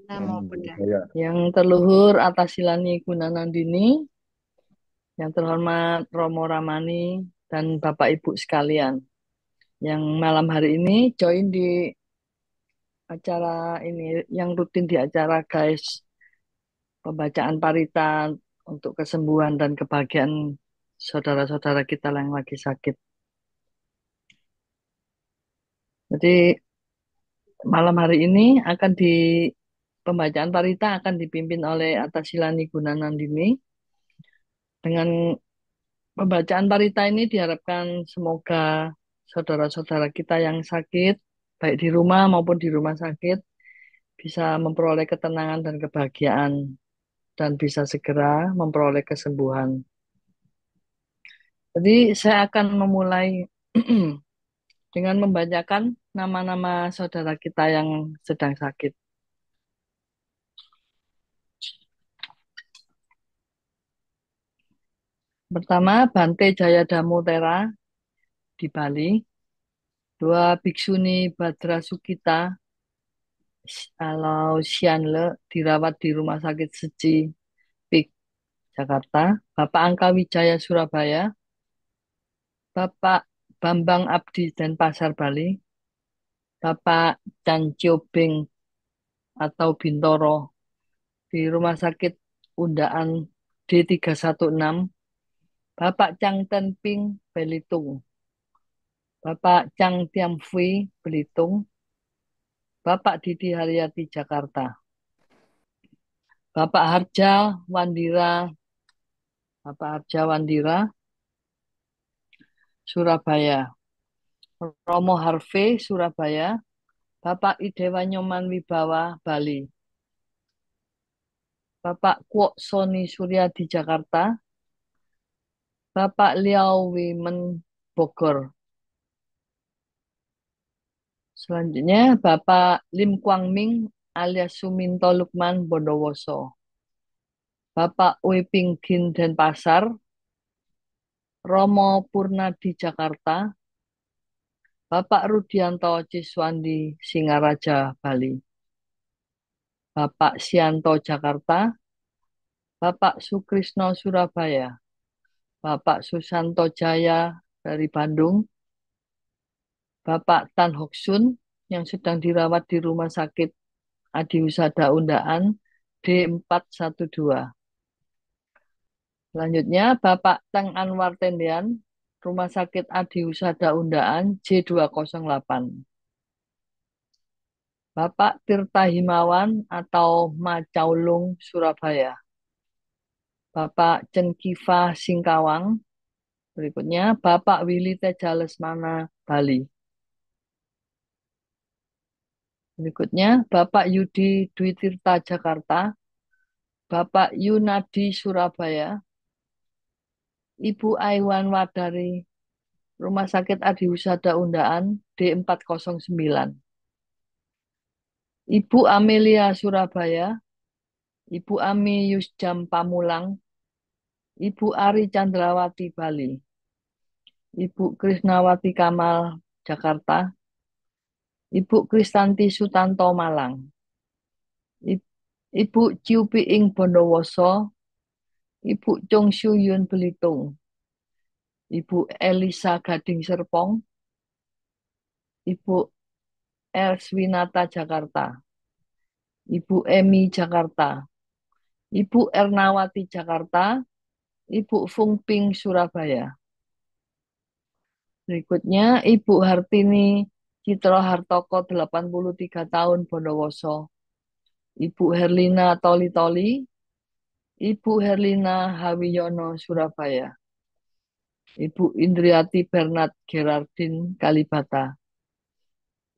Namo Buddhaya. Yang terluhur atas silani Gunanandini, yang terhormat Romo Ramani, dan Bapak Ibu sekalian. Yang malam hari ini join di acara ini, yang rutin di acara guys, pembacaan parita untuk kesembuhan dan kebahagiaan saudara-saudara kita yang lagi sakit. Jadi malam hari ini akan di pembacaan parita akan dipimpin oleh Atasilani Gunanandini. Dengan pembacaan parita ini diharapkan semoga saudara-saudara kita yang sakit, baik di rumah maupun di rumah sakit, bisa memperoleh ketenangan dan kebahagiaan dan bisa segera memperoleh kesembuhan. Jadi saya akan memulai dengan membacakan nama-nama saudara kita yang sedang sakit. Pertama, Bante Jayadamu Tera di Bali. Dua, Bhiksuni Badra Sukita kalau Sianle dirawat di Rumah Sakit Seci Pik Jakarta. Bapak Angka Wijaya Surabaya. Bapak Bambang Abdi Denpasar Bali. Bapak Chan Beng atau Bintoro di Rumah Sakit Undaan D316. Bapak Chang Tenping Belitung. Bapak Chang Tiamfui Belitung. Bapak Didi Haryati Jakarta. Bapak Harja Wandira. Bapak Harja Wandira Surabaya. Romo Harvey Surabaya. Bapak Idewa Nyoman Wibawa Bali. Bapak Kwok Soni Surya di Jakarta. Bapak Liao Wimen Bogor. Selanjutnya Bapak Lim Kwang Ming alias Suminto Lukman Bondowoso. Bapak Ui Ping Gin Denpasar. Romo Purna di Jakarta. Bapak Rudianto Ciswandi Singaraja Bali. Bapak Sianto Jakarta. Bapak Sukrisno Surabaya. Bapak Susanto Jaya dari Bandung. Bapak Tan Hok Sun yang sedang dirawat di Rumah Sakit Adi Husada Undaan D412. Selanjutnya Bapak Teng Anwar Tendean, Rumah Sakit Adi Husada Undaan J208. Bapak Tirta Himawan atau Ma Caulung Surabaya. Bapak Cengkiva Singkawang. Berikutnya Bapak Willy Teja Lesmana Bali. Berikutnya Bapak Yudi Dwi Tirta Jakarta. Bapak Yunadi Surabaya. Ibu Aiwan Wadari Rumah Sakit Adi Husada Undaan D409. Ibu Amelia Surabaya. Ibu Ami Yusjam Pamulang. Ibu Ari Chandrawati Bali. Ibu Krisnawati Kamal Jakarta. Ibu Kristanti Sutanto Malang. Ibu Ciu Piing Bondowoso. Ibu Chung Yun Belitung. Ibu Elisa Gading Serpong. Ibu Elswinata Jakarta. Ibu Emi Jakarta. Ibu Ernawati Jakarta. Ibu Fungping Surabaya. Berikutnya Ibu Hartini Citro Hartoko 83 tahun Bondowoso. Ibu Herlina Toli Toli. Ibu Herlina Hawiyono Surabaya. Ibu Indriati Bernard Gerardin Kalibata.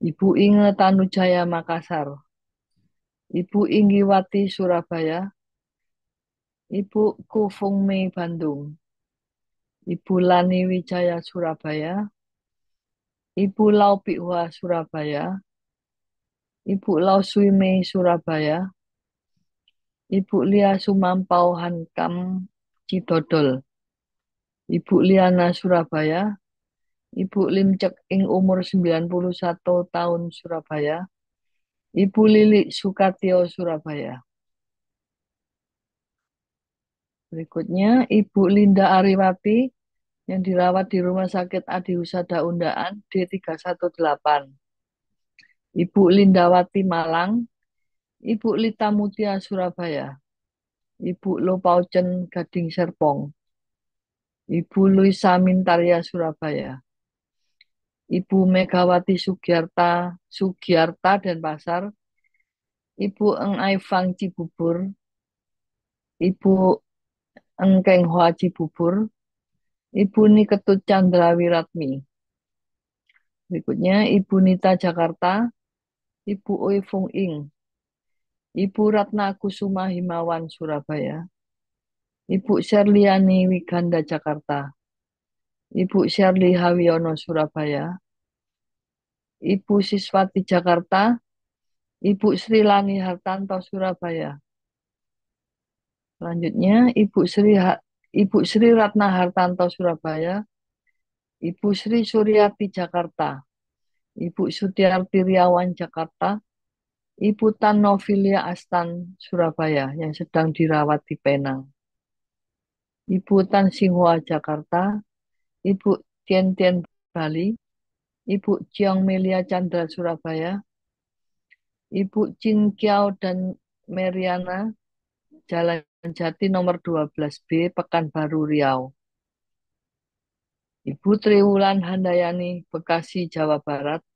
Ibu Inge Tanujaya Makassar. Ibu Inggiwati Surabaya. Ibu Kufung Mei Bandung. Ibu Lani Wijaya Surabaya. Ibu Lau Piwa Surabaya. Ibu Lau Sui Mei Surabaya. Ibu Lia Sumampau Hankam Cidodol. Ibu Liana Surabaya. Ibu Lim Cek Ing umur 91 tahun Surabaya. Ibu Lilik Sukatio Surabaya. Berikutnya Ibu Linda Ariwati yang dirawat di Rumah Sakit Adi Husada Undaan D318. Ibu Lindawati Malang, Ibu Lita Mutia Surabaya, Ibu Lopaucen Gading Serpong, Ibu Luisa Mintarya Surabaya, Ibu Megawati Sugiarta Denpasar, Ibu Eng Aifang Cibubur, Ibu Eng Kenghua Cibubur, Ibu Niketut Candrawiratmi. Berikutnya Ibu Nita Jakarta, Ibu Oi Fung Ing, Ibu Ratna Kusuma Himawan Surabaya, Ibu Sherliani Wiganda Jakarta, Ibu Sherly Hawiono Surabaya, Ibu Siswati Jakarta, Ibu Sri Lani Hartanto Surabaya. Selanjutnya Ibu Sri Ratna Hartanto Surabaya, Ibu Sri Suryati Jakarta, Ibu Sutiarti Riawan Jakarta, Ibu Tan Novilia Astan Surabaya yang sedang dirawat di Penang, Ibu Tan Singhua Jakarta, Ibu Tien Tien Bali, Ibu Ciong Melia Chandra Surabaya, Ibu Chin Kiao dan Meriana Jalan Jati nomor 12B Pekanbaru Riau. Ibu Triwulan Handayani Bekasi Jawa Barat,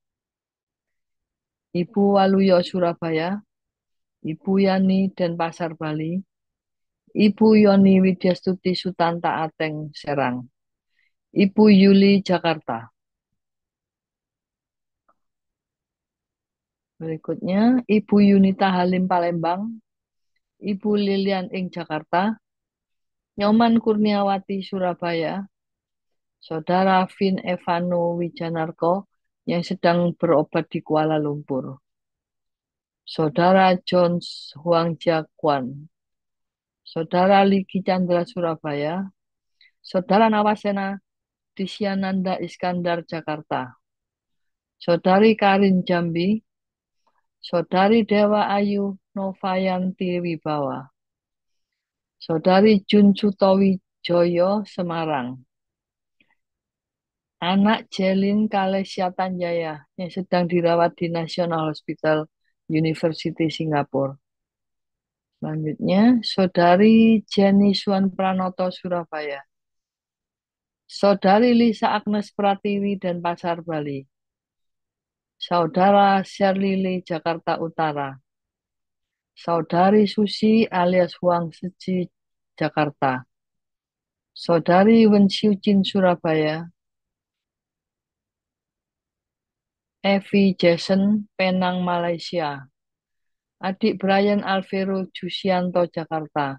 Ibu Waluyo Surabaya, Ibu Yani Denpasar Bali, Ibu Yoni Widyastuti Sutanta Ateng Serang, Ibu Yuli Jakarta. Berikutnya Ibu Yunita Halim Palembang, Ibu Lilian Ing Jakarta, Nyoman Kurniawati Surabaya, Saudara Vin Evano Wijanarko yang sedang berobat di Kuala Lumpur, Saudara Jones Huangjia Kwan, Saudara Liki Chandra Surabaya, Saudara Nawasena Disyananda Iskandar Jakarta, Saudari Karin Jambi, Saudari Dewa Ayu Novayanti Wibawa, Saudari Jun Sutowi Joyo Semarang, anak Jelin Kalesia Tanjaya yang sedang dirawat di National Hospital University Singapura. Selanjutnya, Saudari Jenny Swan Pranoto Surabaya, Saudari Lisa Agnes Pratiwi dan Pasar Bali, Saudara Sherlili Jakarta Utara, Saudari Susi alias Huang Seji Jakarta, Saudari Wen Xiujin Surabaya, Evi Jason Penang Malaysia, adik Brian Alvero Jusianto Jakarta,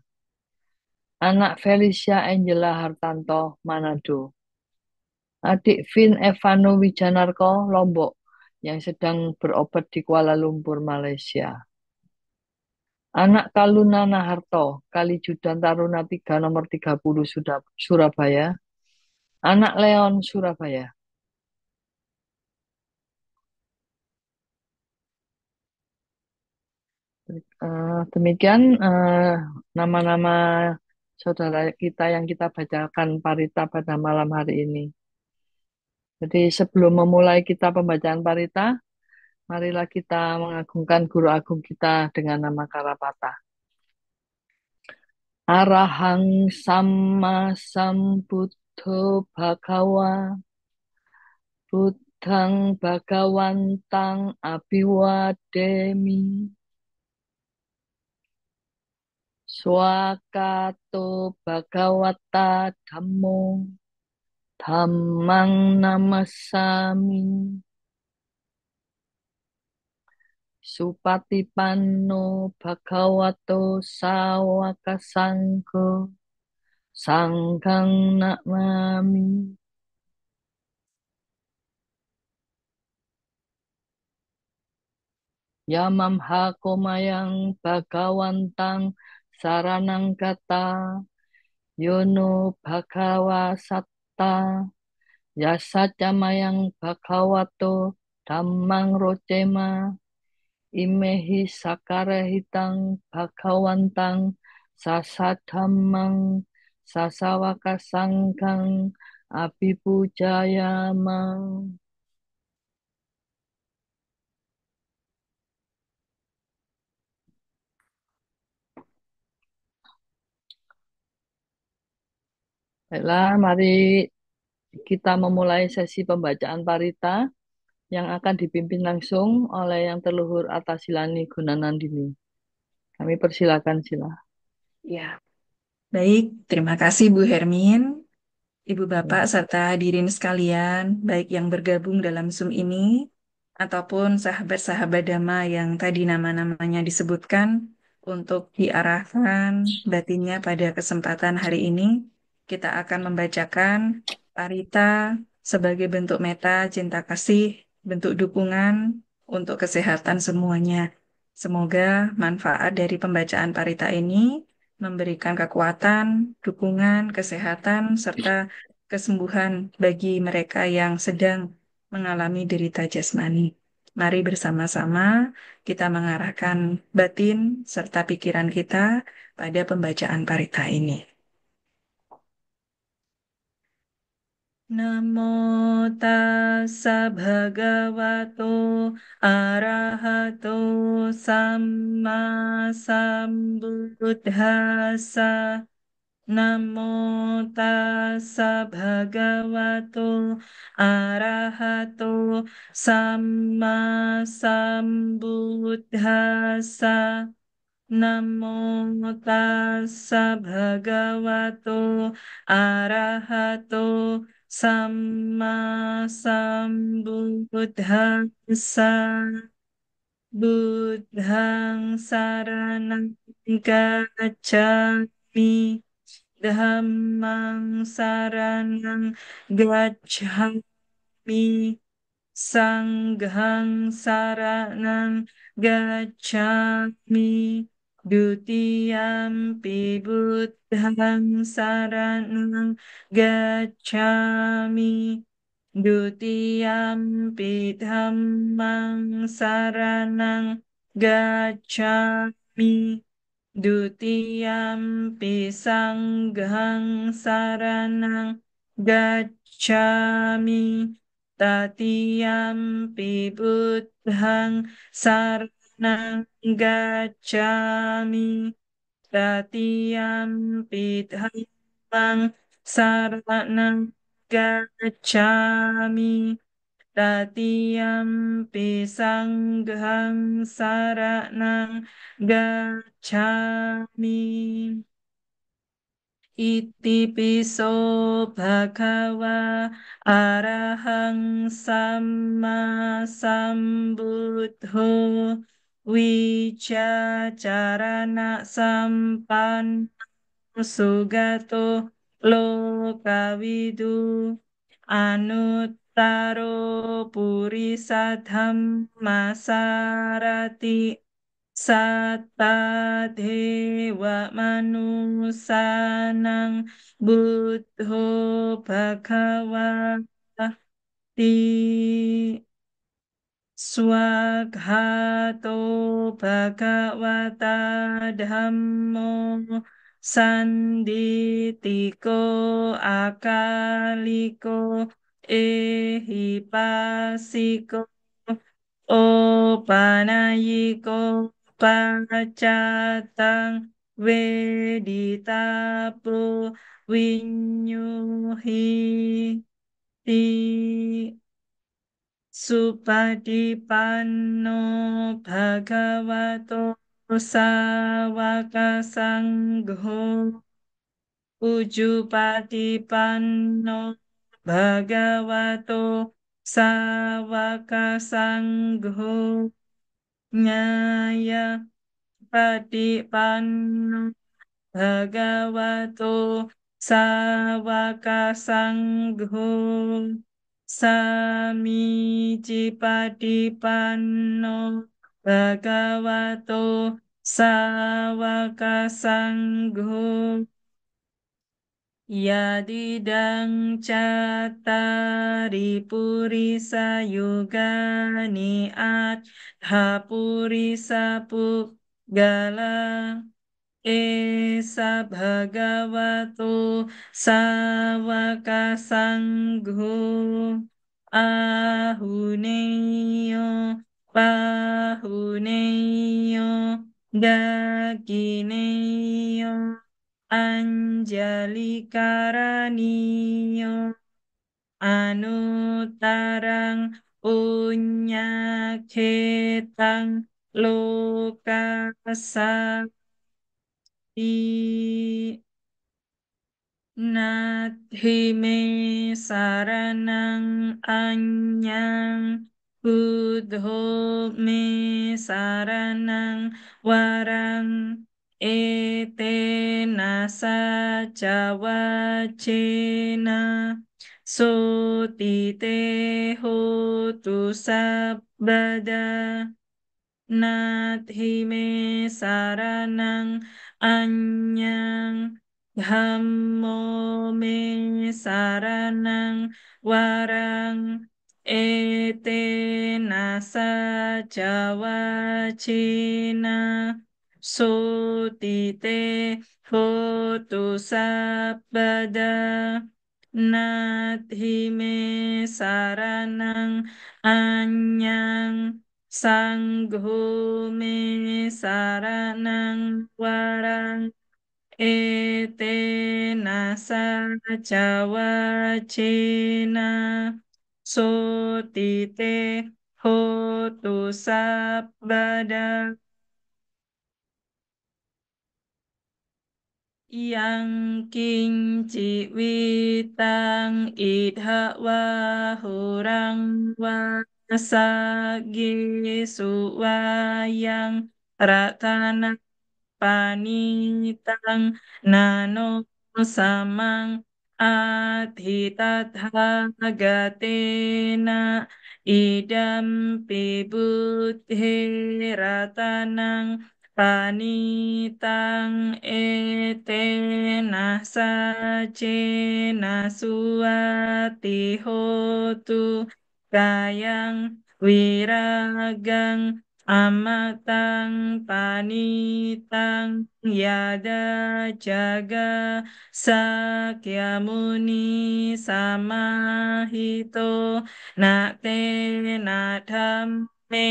anak Felicia Angela Hartanto Manado, adik Vin Evano Wijanarko Lombok yang sedang berobat di Kuala Lumpur Malaysia, anak Kaluna Naharto Kalijudan Taruna 3 nomor 30 Surabaya, anak Leon Surabaya. Demikian nama-nama saudara kita yang kita bacakan parita pada malam hari ini. Jadi sebelum memulai kita pembacaan parita, marilah kita mengagungkan guru agung kita dengan nama Karapata. Arahang Samma Sambuddho Bhagawa Buddhang Bhagawantang Abhiwademi Swakato Bhagawata Dhammo Dhammang Namasami Supatipanno Bhagavato Sawaka Sangho Sanghang Namami. Yamam hakomayang Bhagawantang Saranang Gata Yono Bhagawa Satta Yasacamayang Bhagavato Dhammang Rocema imehi sakarehitang bhagawantang sasadhammang sasawakasangkang abhipujayama. Baiklah, mari kita memulai sesi pembacaan parita yang akan dipimpin langsung oleh Yang Terluhur Atasilani Gunanandini. Kami persilakan sila. Ya, baik. Terima kasih Bu Hermin, Ibu Bapak, Ya. serta hadirin sekalian, baik yang bergabung dalam Zoom ini, ataupun sahabat-sahabat Dhamma yang tadi nama-namanya disebutkan, untuk diarahkan batinnya pada kesempatan hari ini, kita akan membacakan parita sebagai bentuk meta, cinta kasih, bentuk dukungan untuk kesehatan semuanya. Semoga manfaat dari pembacaan parita ini memberikan kekuatan, dukungan, kesehatan, serta kesembuhan bagi mereka yang sedang mengalami derita jasmani. Mari bersama-sama kita mengarahkan batin serta pikiran kita pada pembacaan parita ini. Namo tassa bhagavato arahato samma sambuddhassa. Namo tassa bhagavato arahato samma sambuddhassa. Namo tassa bhagavato arahato samma sambuddhassa. Buddhang saranang gacchami. Dhammang saranang gacchami. Sanghang saranang gacchami. Dutiyampi buddhang saranang gacchami. Dutiyampi dhammang saranang gacchami. Dutiyampi sanghang saranang gacchami. Tatiyampi buddhang saranang gacchami. Tatiyampi dhammang saranang gacchami. Tatiyampi sanghang saranang gacchami. Iti piso bhagava arahang samma sambuddho wicacarana sampanno sugato lokavidu anuttaro purisa dhamma sarati satta dewa manusanang buddho bhagavati swaghato bhagavata dhammo sanditiko akaliko ehipasiko opanayiko pacatang weditapo winyuhi ti supadipanno bhagavato sawaka sangho ujupatipanno bhagavato sawaka sangho nyaya patipanno bhagavato sawaka sangho samicipatipanno bhagavato sawaka sangho Yadidang cattari purisa yugani adhapurisa puggala Esa bhagavato sawaka sangho ahuneyo pahuneyo dakineyo anjali karaniyo anutarang unyaketang lokasakti Nathi me saranang anyang Buddho me saranang warang ete nasa cawacena sotite hotu sabbada Nathi me saranang anyang Dhammo me saranang warang ete nasa jawacina sotite hotu sabbada Nathi me saranang anyang Sangho me saranang warang ete nasa cawacena sotite hotu sabbada yang kinci witang idha wahurang wasagi suwayang ratana panitang nano samang adhitathagatena idam pibuddhe ratanang panitang etena sacena suati hotu kayang wiragang amatang panitang yada jaga sakyamuni samahito nakte nadham me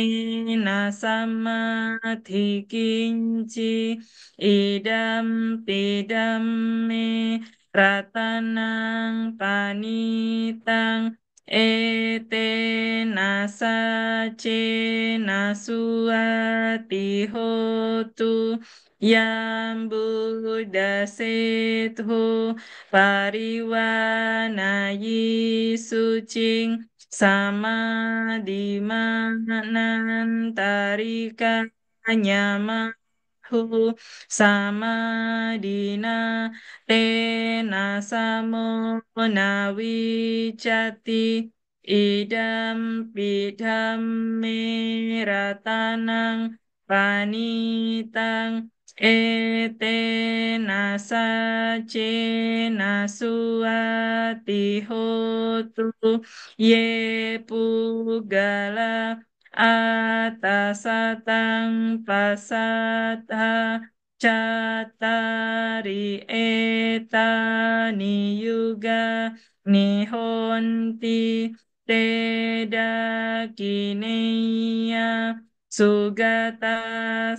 nasamadhi kinci idam pidam me ratanang panitang ete nasa ce nasuati hotu yang Buddha setho pariwanayi sucing samadhimanantarika nyamahu samadina tena samo nawicati idam pidam meratanang panitang etena sacena suati hotu ye pugala atasatang pasatha Cattari etani yuga nihonti teda kineya sugata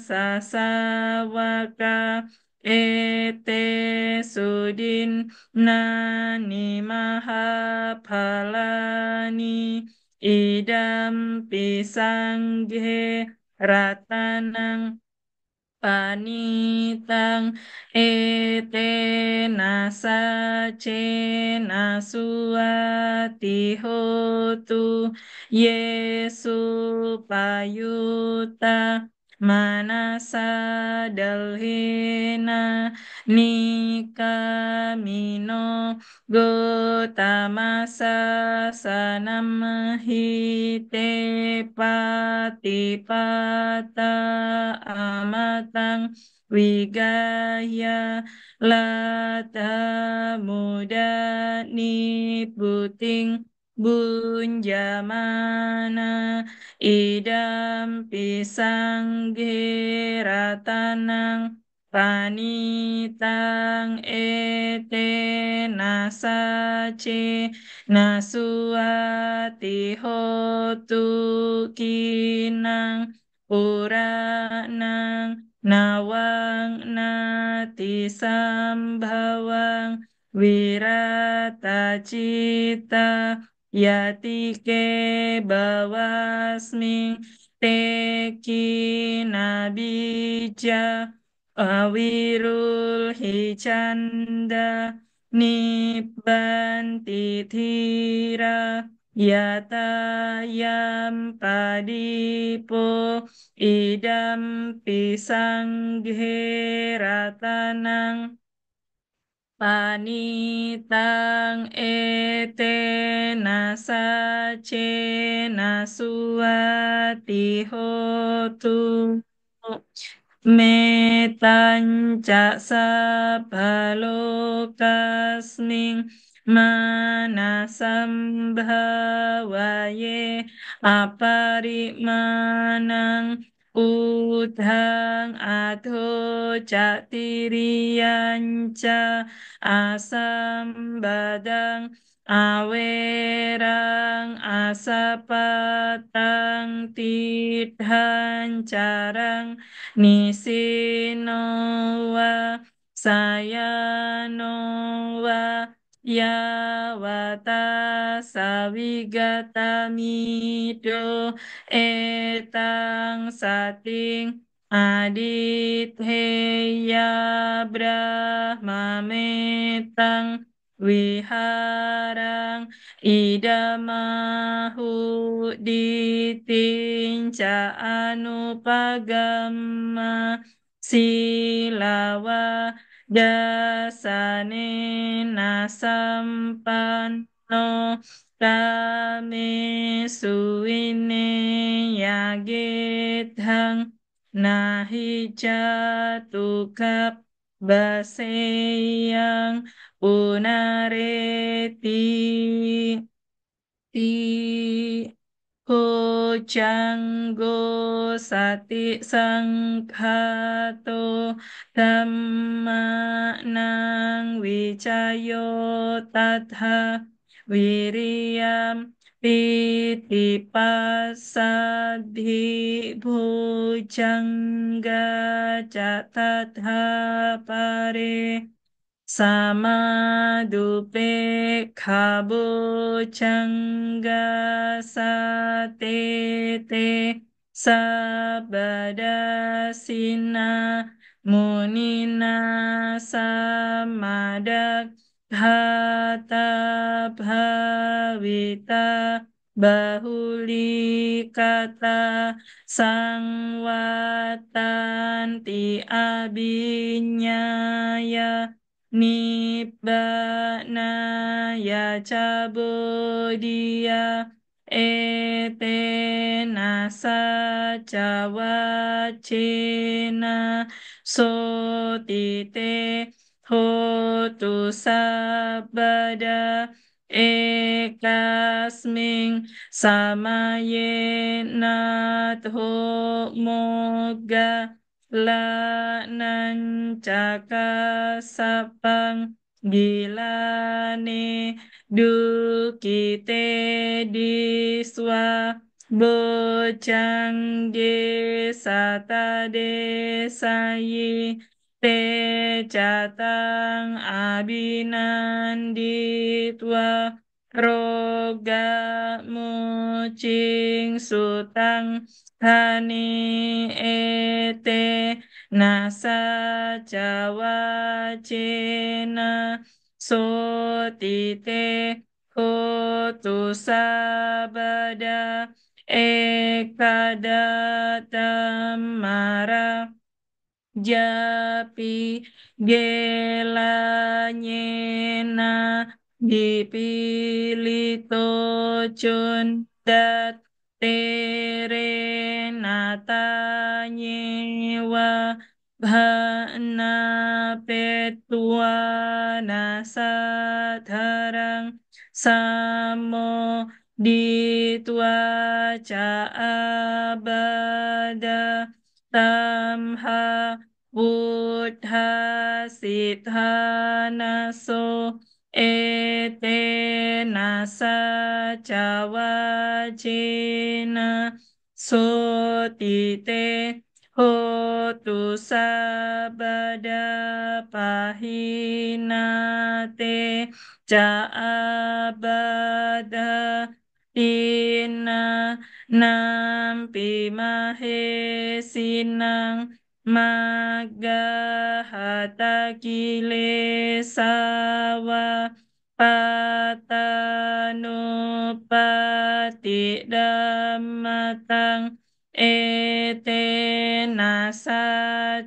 sasawaka ete sudin nani mahapalani idam pisanghe ratanang panitang etena sacena suati hotu Yesu payuta manasa dalhena nikamino gotamasa sanamhite patipata amatang wigaya lata muda niputing bunjamana idam pisang geratanang panitang ete nasace nasuati hotu kinang puranang nawang nati sambawang wirata cita yati ke bawasming teki nabija awirul hicanda nibbanti thira yatayam padipo idam pisanggheratanang panitang etenasa nasuati hotu metanca sabalokasming manasambhawaye aparimanang udhang adho catiriyanca asam badang awerang asapatang tidhan carang nisinowa sayanowa yawata sawigatamido etang sating Adithya Brahma Metang Wiharang Idamahu Ditinca Anupagama Silawa Dasane Nasampanno Kame Suine Yagethang Nahi jatukap baseyang punareti ti Hojanggo sati sanghato dhamma nang wicayo tadha wiriyam titipasadhi bhujangga catadha pare Samadupe kabo cangga satete sabada sina munina samadak hata bhavita bahuli kata sangwatanti abinyaya Nibbana ya cabodiya etena saca wacena sotite hotu sabada ekasming samayenat moga la nancaka sapang gilane dukite diswa bocangge sata desayi te catang abinanditwa roga mucing sutang hani ete nasa cawa cena sotite hotu sabada ekadatamara japi gelanyena dipilito cundat terenatanya bhana petua nasadharang samo ditwa ca abada tamha Buddha siddhanaso etenasa cawajena sotite hotu sabada pahinate ca abada tina nampi mahesinang Magahata kilesawa patanupati dhammatang etenasa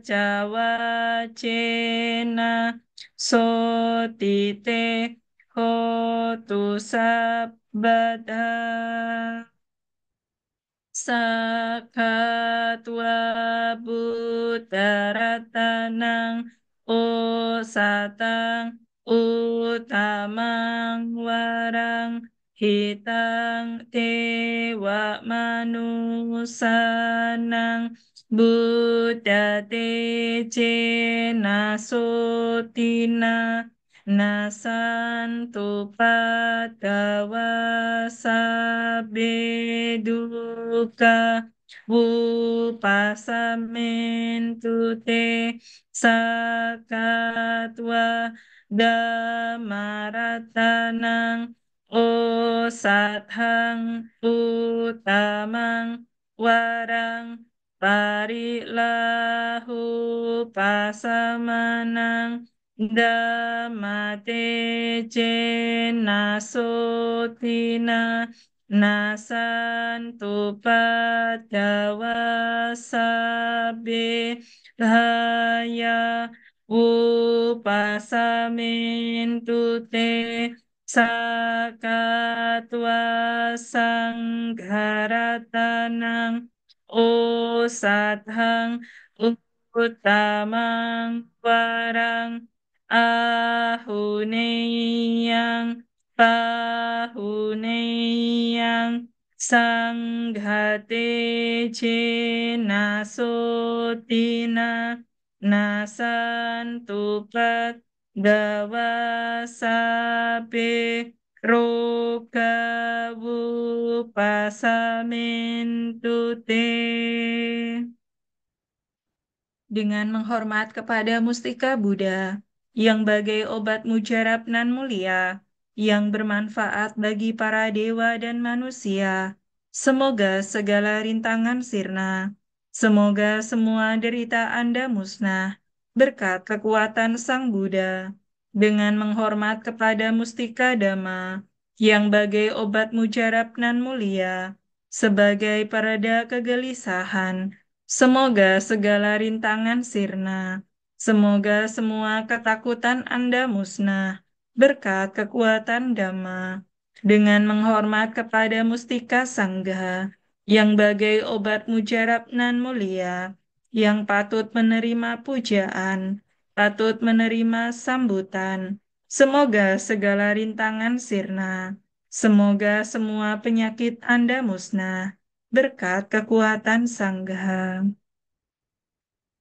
cawacena sotite hotu sabbada Sakatwa Buddharatanang Osatang Utamang Warang Hitang Dewa Manusanang Buddha Tejena Sotina Nasantu padawa sabeduka Wupasamintu te sakatwa damaratanang osathang utamang warang parilahu pasamanang Damate cena sotina nasantu padawa sabe haya upasamintu te sakatwa sangharatanang osathang utamang warang ahuneyang pahuneyang sanghate cena sotina nasantupat dawasape roka wupasamintu te dengan menghormat kepada mustika Buddha yang bagai obat mujarab nan mulia yang bermanfaat bagi para dewa dan manusia. Semoga segala rintangan sirna, semoga semua derita Anda musnah berkat kekuatan Sang Buddha. Dengan menghormat kepada mustika Dhamma yang bagai obat mujarab nan mulia sebagai pereda kegelisahan. Semoga segala rintangan sirna, semoga semua ketakutan Anda musnah, berkat kekuatan Dhamma, dengan menghormat kepada mustika Sangha, yang bagai obat mujarab nan mulia, yang patut menerima pujaan, patut menerima sambutan. Semoga segala rintangan sirna, semoga semua penyakit Anda musnah berkat kekuatan Sangha.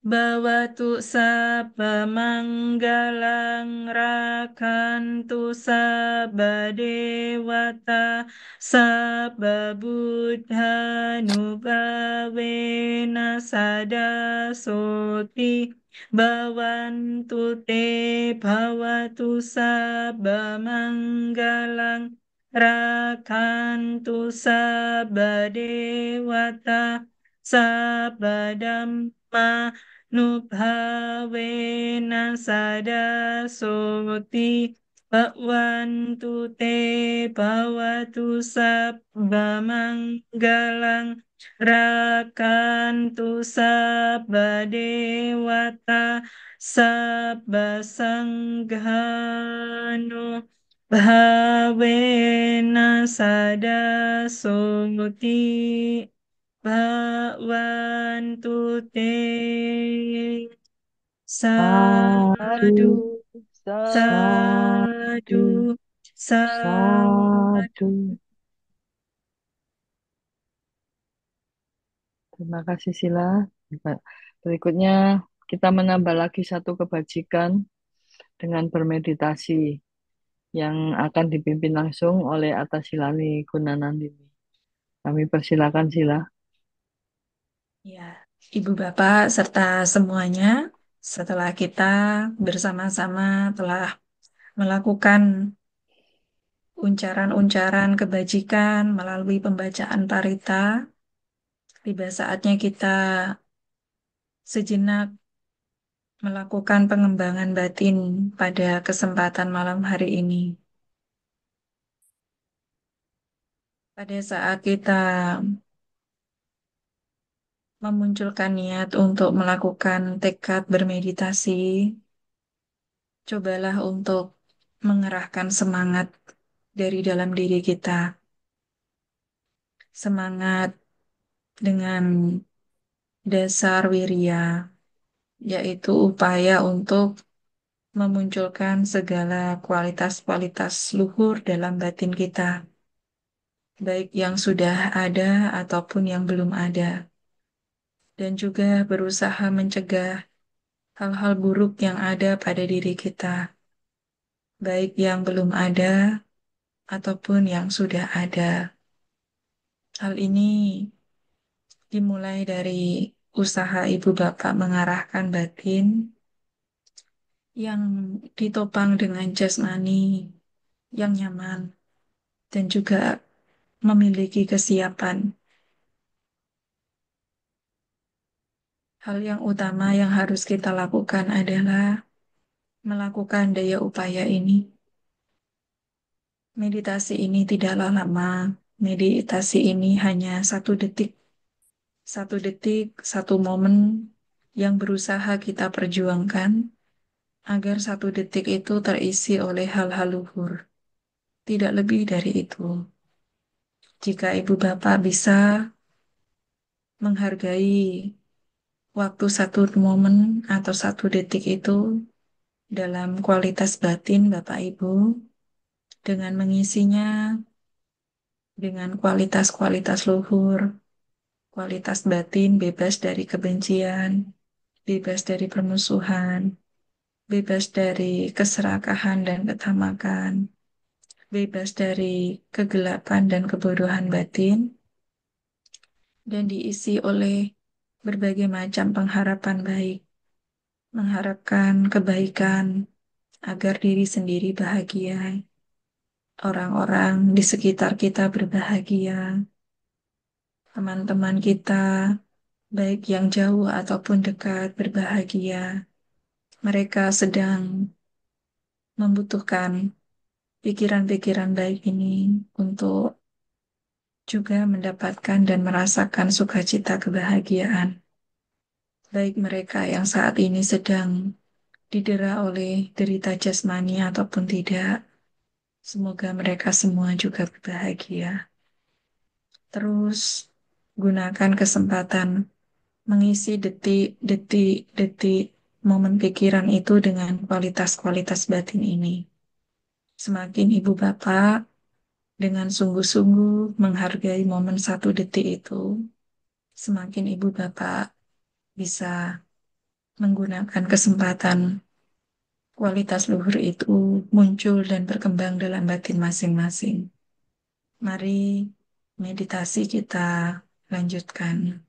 Bawatu sabba manggalang rakantu sabba dewata sabba buddha nubawena sada soti bawantu te bawatu sabba manggalang rakantu sabba dewata sabba dhamma Nubhavena sada soti Bakwantu te bawatu sabba manggalang rakantu sabba dewata sabba sanghano bhavena sada soti bakwantu te sadu Sadu, sadu sadu, sadu. sadu. Terima kasih Sila. Berikutnya kita menambah lagi satu kebajikan dengan bermeditasi yang akan dipimpin langsung oleh Atasilani Gunanandini. Kami persilakan Sila. Ya, Ibu Bapak serta semuanya, setelah kita bersama-sama telah melakukan uncaran-uncaran kebajikan melalui pembacaan parita, tiba saatnya kita sejenak melakukan pengembangan batin pada kesempatan malam hari ini. Pada saat kita memunculkan niat untuk melakukan tekad bermeditasi, cobalah untuk mengerahkan semangat dari dalam diri kita. Semangat dengan dasar wirya, yaitu upaya untuk memunculkan segala kualitas-kualitas luhur dalam batin kita, baik yang sudah ada ataupun yang belum ada, dan juga berusaha mencegah hal-hal buruk yang ada pada diri kita, baik yang belum ada ataupun yang sudah ada. Hal ini dimulai dari usaha ibu bapak mengarahkan batin yang ditopang dengan jasmani yang nyaman dan juga memiliki kesiapan. Hal yang utama yang harus kita lakukan adalah melakukan daya upaya ini. Meditasi ini tidaklah lama. Meditasi ini hanya 1 detik. 1 detik, 1 momen yang berusaha kita perjuangkan agar 1 detik itu terisi oleh hal-hal luhur. Tidak lebih dari itu. Jika ibu bapak bisa menghargai waktu 1 momen atau 1 detik itu dalam kualitas batin bapak ibu, dengan mengisinya dengan kualitas-kualitas luhur, kualitas batin bebas dari kebencian, bebas dari permusuhan, bebas dari keserakahan dan ketamakan, bebas dari kegelapan dan kebodohan batin, dan diisi oleh berbagai macam pengharapan baik, mengharapkan kebaikan agar diri sendiri bahagia, orang-orang di sekitar kita berbahagia, teman-teman kita, baik yang jauh ataupun dekat, berbahagia. Mereka sedang membutuhkan pikiran-pikiran baik ini untuk juga mendapatkan dan merasakan sukacita kebahagiaan. Baik mereka yang saat ini sedang didera oleh derita jasmani ataupun tidak, semoga mereka semua juga berbahagia. Terus gunakan kesempatan mengisi detik-detik momen pikiran itu dengan kualitas-kualitas batin ini. Semakin ibu bapak dengan sungguh-sungguh menghargai momen 1 detik itu, semakin ibu bapak bisa menggunakan kesempatan kualitas luhur itu muncul dan berkembang dalam batin masing-masing. Mari meditasi kita lanjutkan.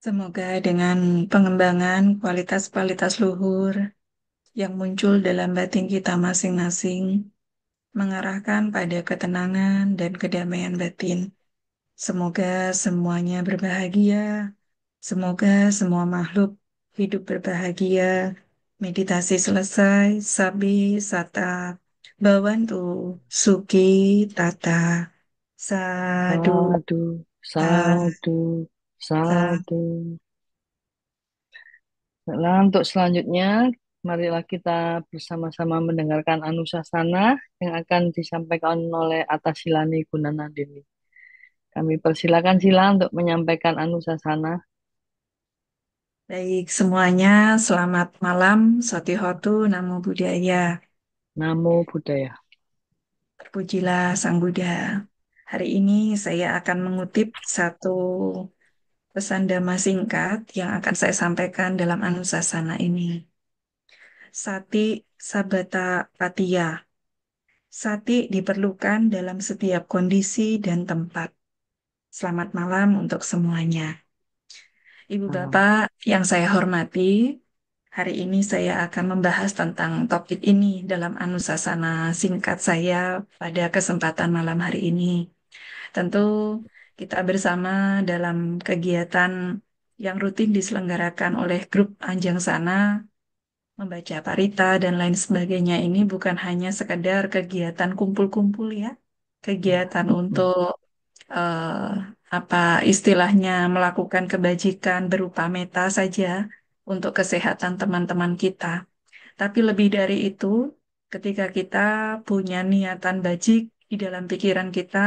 Semoga dengan pengembangan kualitas-kualitas luhur yang muncul dalam batin kita masing-masing, mengarahkan pada ketenangan dan kedamaian batin. Semoga semuanya berbahagia, semoga semua makhluk hidup berbahagia. Meditasi selesai, sabi, sata, bawantu, suki, tata, sadu, Sadu, sadu, tata. sadu. Nah, untuk selanjutnya, marilah kita bersama-sama mendengarkan Anusasana yang akan disampaikan oleh Atasilani Gunanandini. Kami persilakan Sila untuk menyampaikan Anusasana. Baik, semuanya selamat malam, Sotihotu, Namo Buddhaya, Namo Buddhaya. terpujilah Sang Buddha. Hari ini saya akan mengutip satu pesan dhamma singkat yang akan saya sampaikan dalam Anusasana ini. Sati Sabata Patiya. Sati diperlukan dalam setiap kondisi dan tempat. Selamat malam untuk semuanya. Ibu Salam. Bapak yang saya hormati, hari ini saya akan membahas tentang topik ini dalam Anusasana singkat saya pada kesempatan malam hari ini. Tentu kita bersama dalam kegiatan yang rutin diselenggarakan oleh grup Anjang Sana, membaca parita dan lain sebagainya ini bukan hanya sekedar kegiatan kumpul-kumpul ya, Ya. kegiatan untuk eh, apa istilahnya melakukan kebajikan berupa meta saja untuk kesehatan teman-teman kita. Tapi lebih dari itu, ketika kita punya niatan bajik di dalam pikiran kita,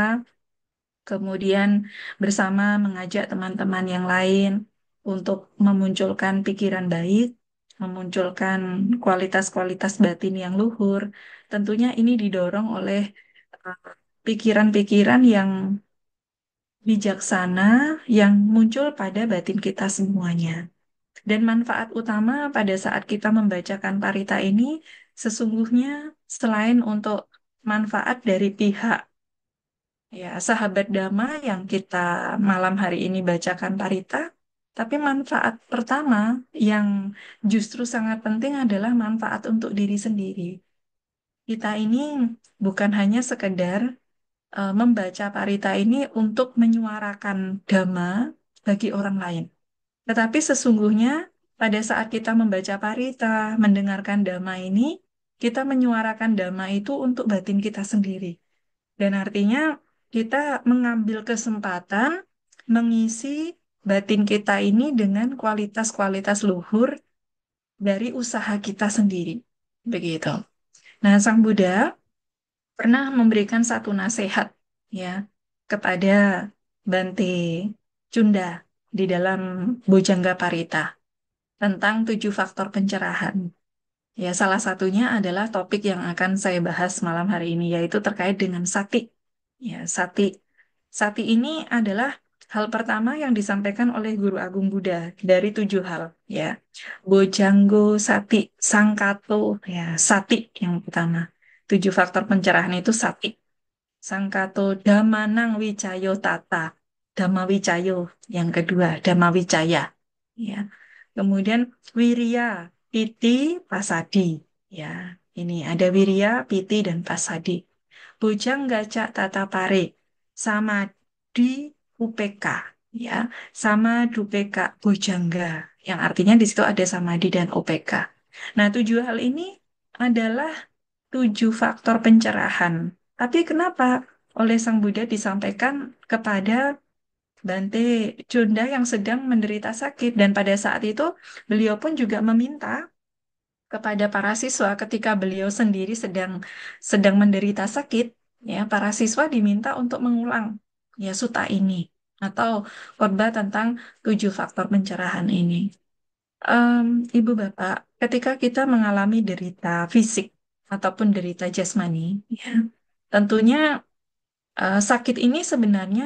kemudian bersama mengajak teman-teman yang lain untuk memunculkan pikiran baik, memunculkan kualitas-kualitas batin yang luhur, tentunya ini didorong oleh eh, pikiran-pikiran yang bijaksana yang muncul pada batin kita semuanya. Dan manfaat utama pada saat kita membacakan parita ini sesungguhnya selain untuk manfaat dari pihak ya sahabat Dhamma yang kita malam hari ini bacakan parita, tapi manfaat pertama yang justru sangat penting adalah manfaat untuk diri sendiri. Kita ini bukan hanya sekedar membaca parita ini untuk menyuarakan dhamma bagi orang lain. Tetapi sesungguhnya pada saat kita membaca parita, mendengarkan dhamma ini, kita menyuarakan dhamma itu untuk batin kita sendiri. Dan artinya kita mengambil kesempatan mengisi batin kita ini dengan kualitas-kualitas luhur dari usaha kita sendiri. Begitu. Nah, Sang Buddha pernah memberikan satu nasihat ya kepada Bante Cunda di dalam Bujangga Parita tentang 7 faktor pencerahan. Ya, salah satunya adalah topik yang akan saya bahas malam hari ini, yaitu terkait dengan sati. Ya, sati. Sati ini adalah hal pertama yang disampaikan oleh Guru Agung Buddha dari 7 hal. Ya, Bojanggo Sati, Sangkato, ya, sati yang pertama. 7 faktor pencerahan itu sati. Sangkato Damanang Wicayo Tata. Dhamma Wicayo yang kedua, Dhamma Wicaya. Ya. Kemudian Wirya, Piti, Pasadi. Ya, ini ada Wirya, Piti, dan Pasadi. Bujang Gacak Tata Pare. Samadhi UPK. Ya, sama Dupeka Bojangga. Yang artinya di situ ada Samadhi dan UPK. Nah, 7 hal ini adalah 7 faktor pencerahan. Tapi kenapa oleh Sang Buddha disampaikan kepada Bante Junda yang sedang menderita sakit dan pada saat itu beliau pun juga meminta kepada para siswa ketika beliau sendiri sedang sedang menderita sakit, ya para siswa diminta untuk mengulang ya suta ini atau khotbah tentang 7 faktor pencerahan ini. Em, Ibu Bapak, ketika kita mengalami derita fisik ataupun derita jasmani, ya, tentunya sakit ini sebenarnya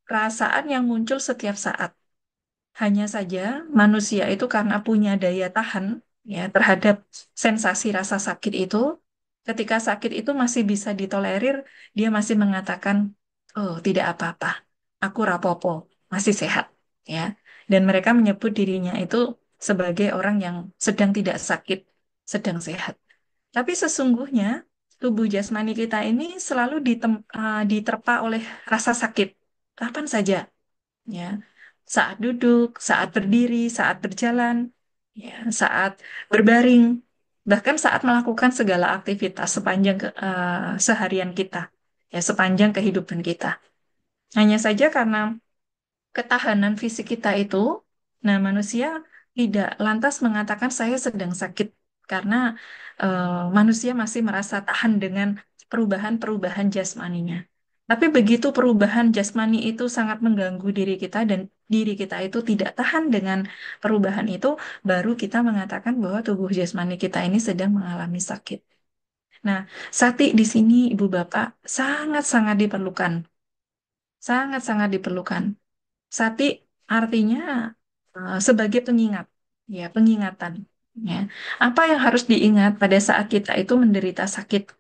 perasaan yang muncul setiap saat. Hanya saja manusia itu karena punya daya tahan ya terhadap sensasi rasa sakit itu, ketika sakit itu masih bisa ditolerir, dia masih mengatakan, "Oh, tidak apa-apa. Aku rapopo, masih sehat." ya. Dan mereka menyebut dirinya itu sebagai orang yang sedang tidak sakit, sedang sehat. Tapi sesungguhnya tubuh jasmani kita ini selalu diterpa oleh rasa sakit kapan saja, ya. Saat duduk, saat berdiri, saat berjalan, ya, saat berbaring, bahkan saat melakukan segala aktivitas sepanjang seharian kita, ya, sepanjang kehidupan kita. Hanya saja karena ketahanan fisik kita itu, nah manusia tidak lantas mengatakan saya sedang sakit karena manusia masih merasa tahan dengan perubahan-perubahan jasmaninya. Tapi begitu perubahan jasmani itu sangat mengganggu diri kita dan diri kita itu tidak tahan dengan perubahan itu, baru kita mengatakan bahwa tubuh jasmani kita ini sedang mengalami sakit. Nah, sati di sini Ibu Bapak sangat-sangat diperlukan, sangat-sangat diperlukan. Sati artinya sebagai pengingat, ya, pengingatan. Ya. Apa yang harus diingat pada saat kita itu menderita sakit?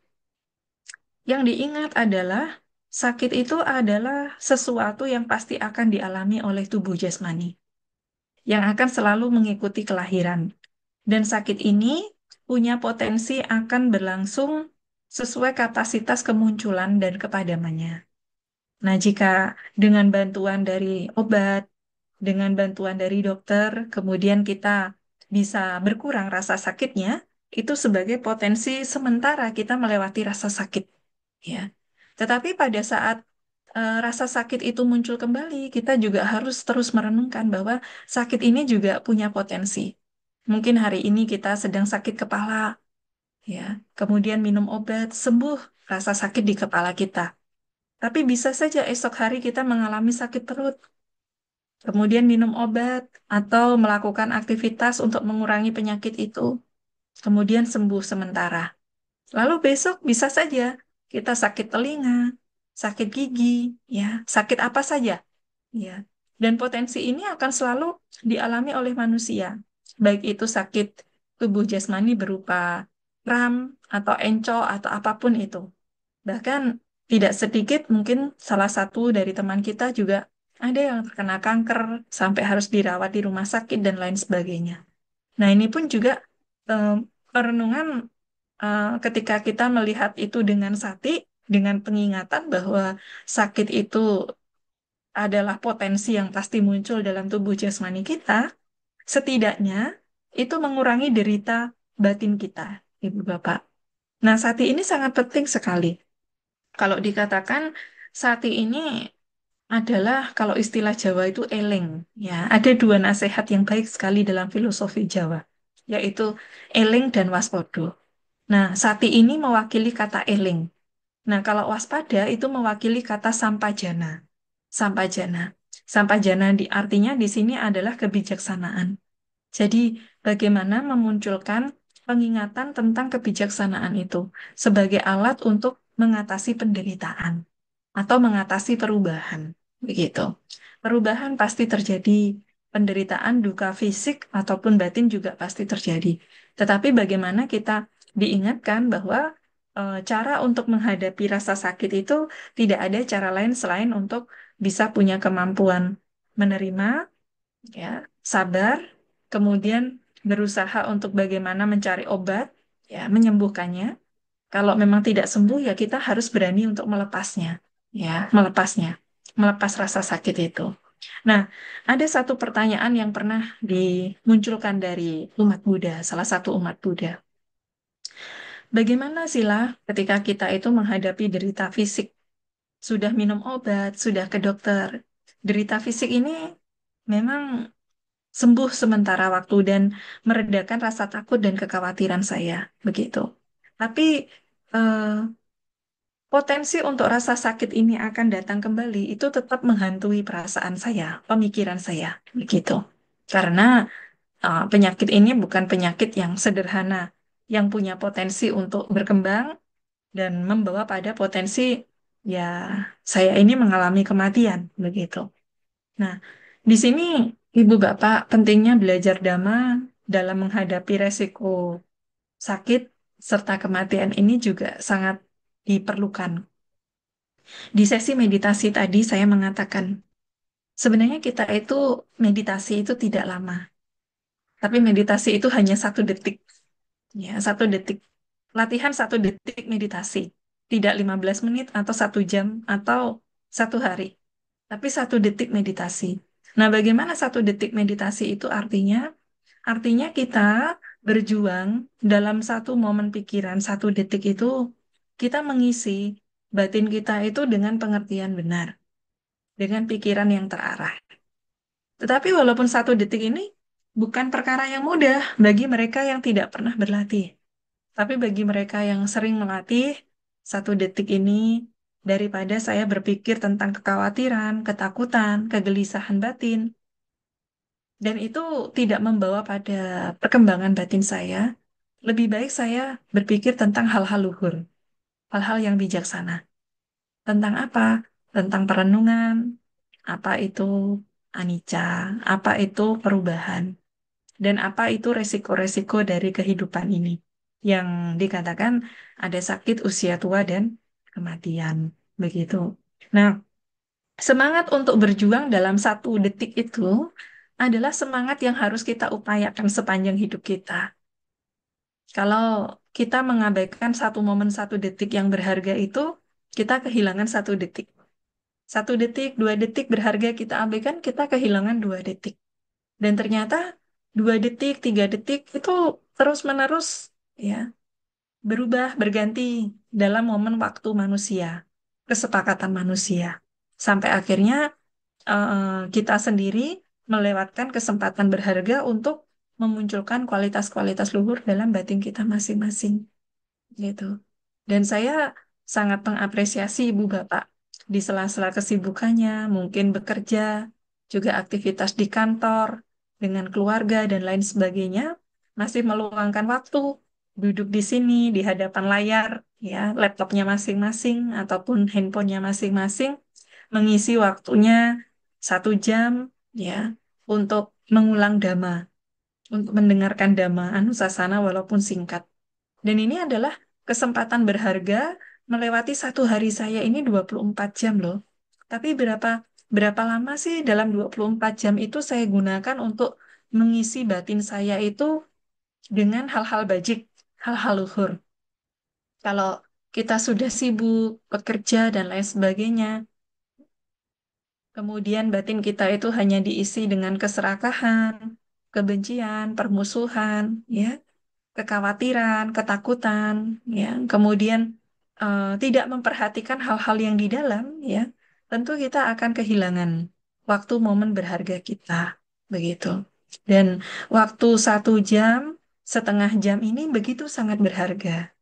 Yang diingat adalah sakit itu adalah sesuatu yang pasti akan dialami oleh tubuh jasmani, yang akan selalu mengikuti kelahiran. Dan sakit ini punya potensi akan berlangsung sesuai kapasitas kemunculan dan kepadamannya. Nah, jika dengan bantuan dari obat, dengan bantuan dari dokter, kemudian kita bisa berkurang rasa sakitnya, itu sebagai potensi sementara kita melewati rasa sakit, ya. Tetapi pada saat rasa sakit itu muncul kembali, kita juga harus terus merenungkan bahwa sakit ini juga punya potensi. Mungkin hari ini kita sedang sakit kepala, ya. Kemudian minum obat, sembuh rasa sakit di kepala kita. Tapi bisa saja esok hari kita mengalami sakit perut, kemudian minum obat atau melakukan aktivitas untuk mengurangi penyakit itu, kemudian sembuh sementara. Lalu besok bisa saja kita sakit telinga, sakit gigi, ya, sakit apa saja, ya. Dan potensi ini akan selalu dialami oleh manusia, baik itu sakit tubuh jasmani berupa kram atau encok atau apapun itu. Bahkan tidak sedikit mungkin salah satu dari teman kita juga ada yang terkena kanker sampai harus dirawat di rumah sakit dan lain sebagainya. Nah, ini pun juga eh, perenungan ketika kita melihat itu dengan sati, dengan pengingatan bahwa sakit itu adalah potensi yang pasti muncul dalam tubuh jasmani kita, setidaknya itu mengurangi derita batin kita, Ibu Bapak. Nah, sati ini sangat penting sekali. Kalau dikatakan sati ini adalah kalau istilah Jawa itu eleng, ya. Ada dua nasihat yang baik sekali dalam filosofi Jawa, yaitu eleng dan waspodo. Nah, sati ini mewakili kata eleng. Nah, kalau waspada itu mewakili kata sampajana. Sampajana. Sampajana artinya di sini adalah kebijaksanaan. Jadi, bagaimana memunculkan pengingatan tentang kebijaksanaan itu sebagai alat untuk mengatasi penderitaan atau mengatasi perubahan, begitu. Perubahan pasti terjadi, penderitaan, duka fisik ataupun batin juga pasti terjadi. Tetapi bagaimana kita diingatkan bahwa cara untuk menghadapi rasa sakit itu tidak ada cara lain selain untuk bisa punya kemampuan menerima, ya, sabar, kemudian berusaha untuk bagaimana mencari obat, ya, menyembuhkannya. Kalau memang tidak sembuh, ya kita harus berani untuk melepasnya, ya, melepasnya, melepas rasa sakit itu. Nah, ada satu pertanyaan yang pernah dimunculkan dari umat Buddha, salah satu umat Buddha. Bagaimana sila ketika kita itu menghadapi derita fisik? Sudah minum obat, sudah ke dokter. Derita fisik ini memang sembuh sementara waktu dan meredakan rasa takut dan kekhawatiran saya, begitu. Tapi eh, potensi untuk rasa sakit ini akan datang kembali itu tetap menghantui perasaan saya, pemikiran saya, begitu. Karena penyakit ini bukan penyakit yang sederhana, yang punya potensi untuk berkembang dan membawa pada potensi, ya, saya ini mengalami kematian, begitu. Nah, di sini Ibu Bapak pentingnya belajar dhamma dalam menghadapi resiko sakit serta kematian ini juga sangat diperlukan. Di sesi meditasi tadi saya mengatakan, Sebenarnya kita itu meditasi itu tidak lama, tapi meditasi itu hanya 1 detik. Ya, 1 detik. Latihan 1 detik meditasi. Tidak 15 menit atau 1 jam atau 1 hari. Tapi 1 detik meditasi. Nah, bagaimana 1 detik meditasi itu artinya? Artinya kita berjuang dalam satu momen pikiran, 1 detik itu kita mengisi batin kita itu dengan pengertian benar, dengan pikiran yang terarah. Tetapi walaupun 1 detik ini bukan perkara yang mudah bagi mereka yang tidak pernah berlatih. Tapi bagi mereka yang sering melatih, 1 detik ini daripada saya berpikir tentang kekhawatiran, ketakutan, kegelisahan batin, dan itu tidak membawa pada perkembangan batin saya, lebih baik saya berpikir tentang hal-hal luhur, hal-hal yang bijaksana. Tentang apa? Tentang perenungan, apa itu anicca, apa itu perubahan, dan apa itu resiko-resiko dari kehidupan ini. Yang dikatakan ada sakit, usia tua, dan kematian. Begitu. Nah, semangat untuk berjuang dalam 1 detik itu adalah semangat yang harus kita upayakan sepanjang hidup kita. Kalau kita mengabaikan satu momen 1 detik yang berharga itu, kita kehilangan 1 detik. 1 detik, 2 detik berharga kita abaikan, kita kehilangan 2 detik. Dan ternyata 2 detik, 3 detik itu terus-menerus ya berubah, berganti dalam momen waktu manusia, kesepakatan manusia. Sampai akhirnya kita sendiri melewatkan kesempatan berharga untuk memunculkan kualitas-kualitas luhur dalam batin kita masing-masing gitu. Dan saya sangat mengapresiasi ibu bapak di sela-sela kesibukannya, mungkin bekerja, juga aktivitas di kantor, dengan keluarga dan lain sebagainya, masih meluangkan waktu duduk di sini di hadapan layar, ya, laptopnya masing-masing ataupun handphonenya masing-masing, mengisi waktunya 1 jam, ya, untuk mengulang dhamma, untuk mendengarkan dhamma anusasana walaupun singkat. Dan ini adalah kesempatan berharga melewati 1 hari saya ini 24 jam loh. Tapi berapa berapa lama sih dalam 24 jam itu saya gunakan untuk mengisi batin saya itu dengan hal-hal bajik, hal-hal luhur. Kalau kita sudah sibuk bekerja dan lain sebagainya, kemudian batin kita itu hanya diisi dengan keserakahan, kebencian, permusuhan, ya, kekhawatiran, ketakutan, ya, kemudian tidak memperhatikan hal-hal yang di dalam, ya, tentu kita akan kehilangan waktu momen berharga kita, begitu. Dan waktu 1 jam, setengah jam ini begitu sangat berharga.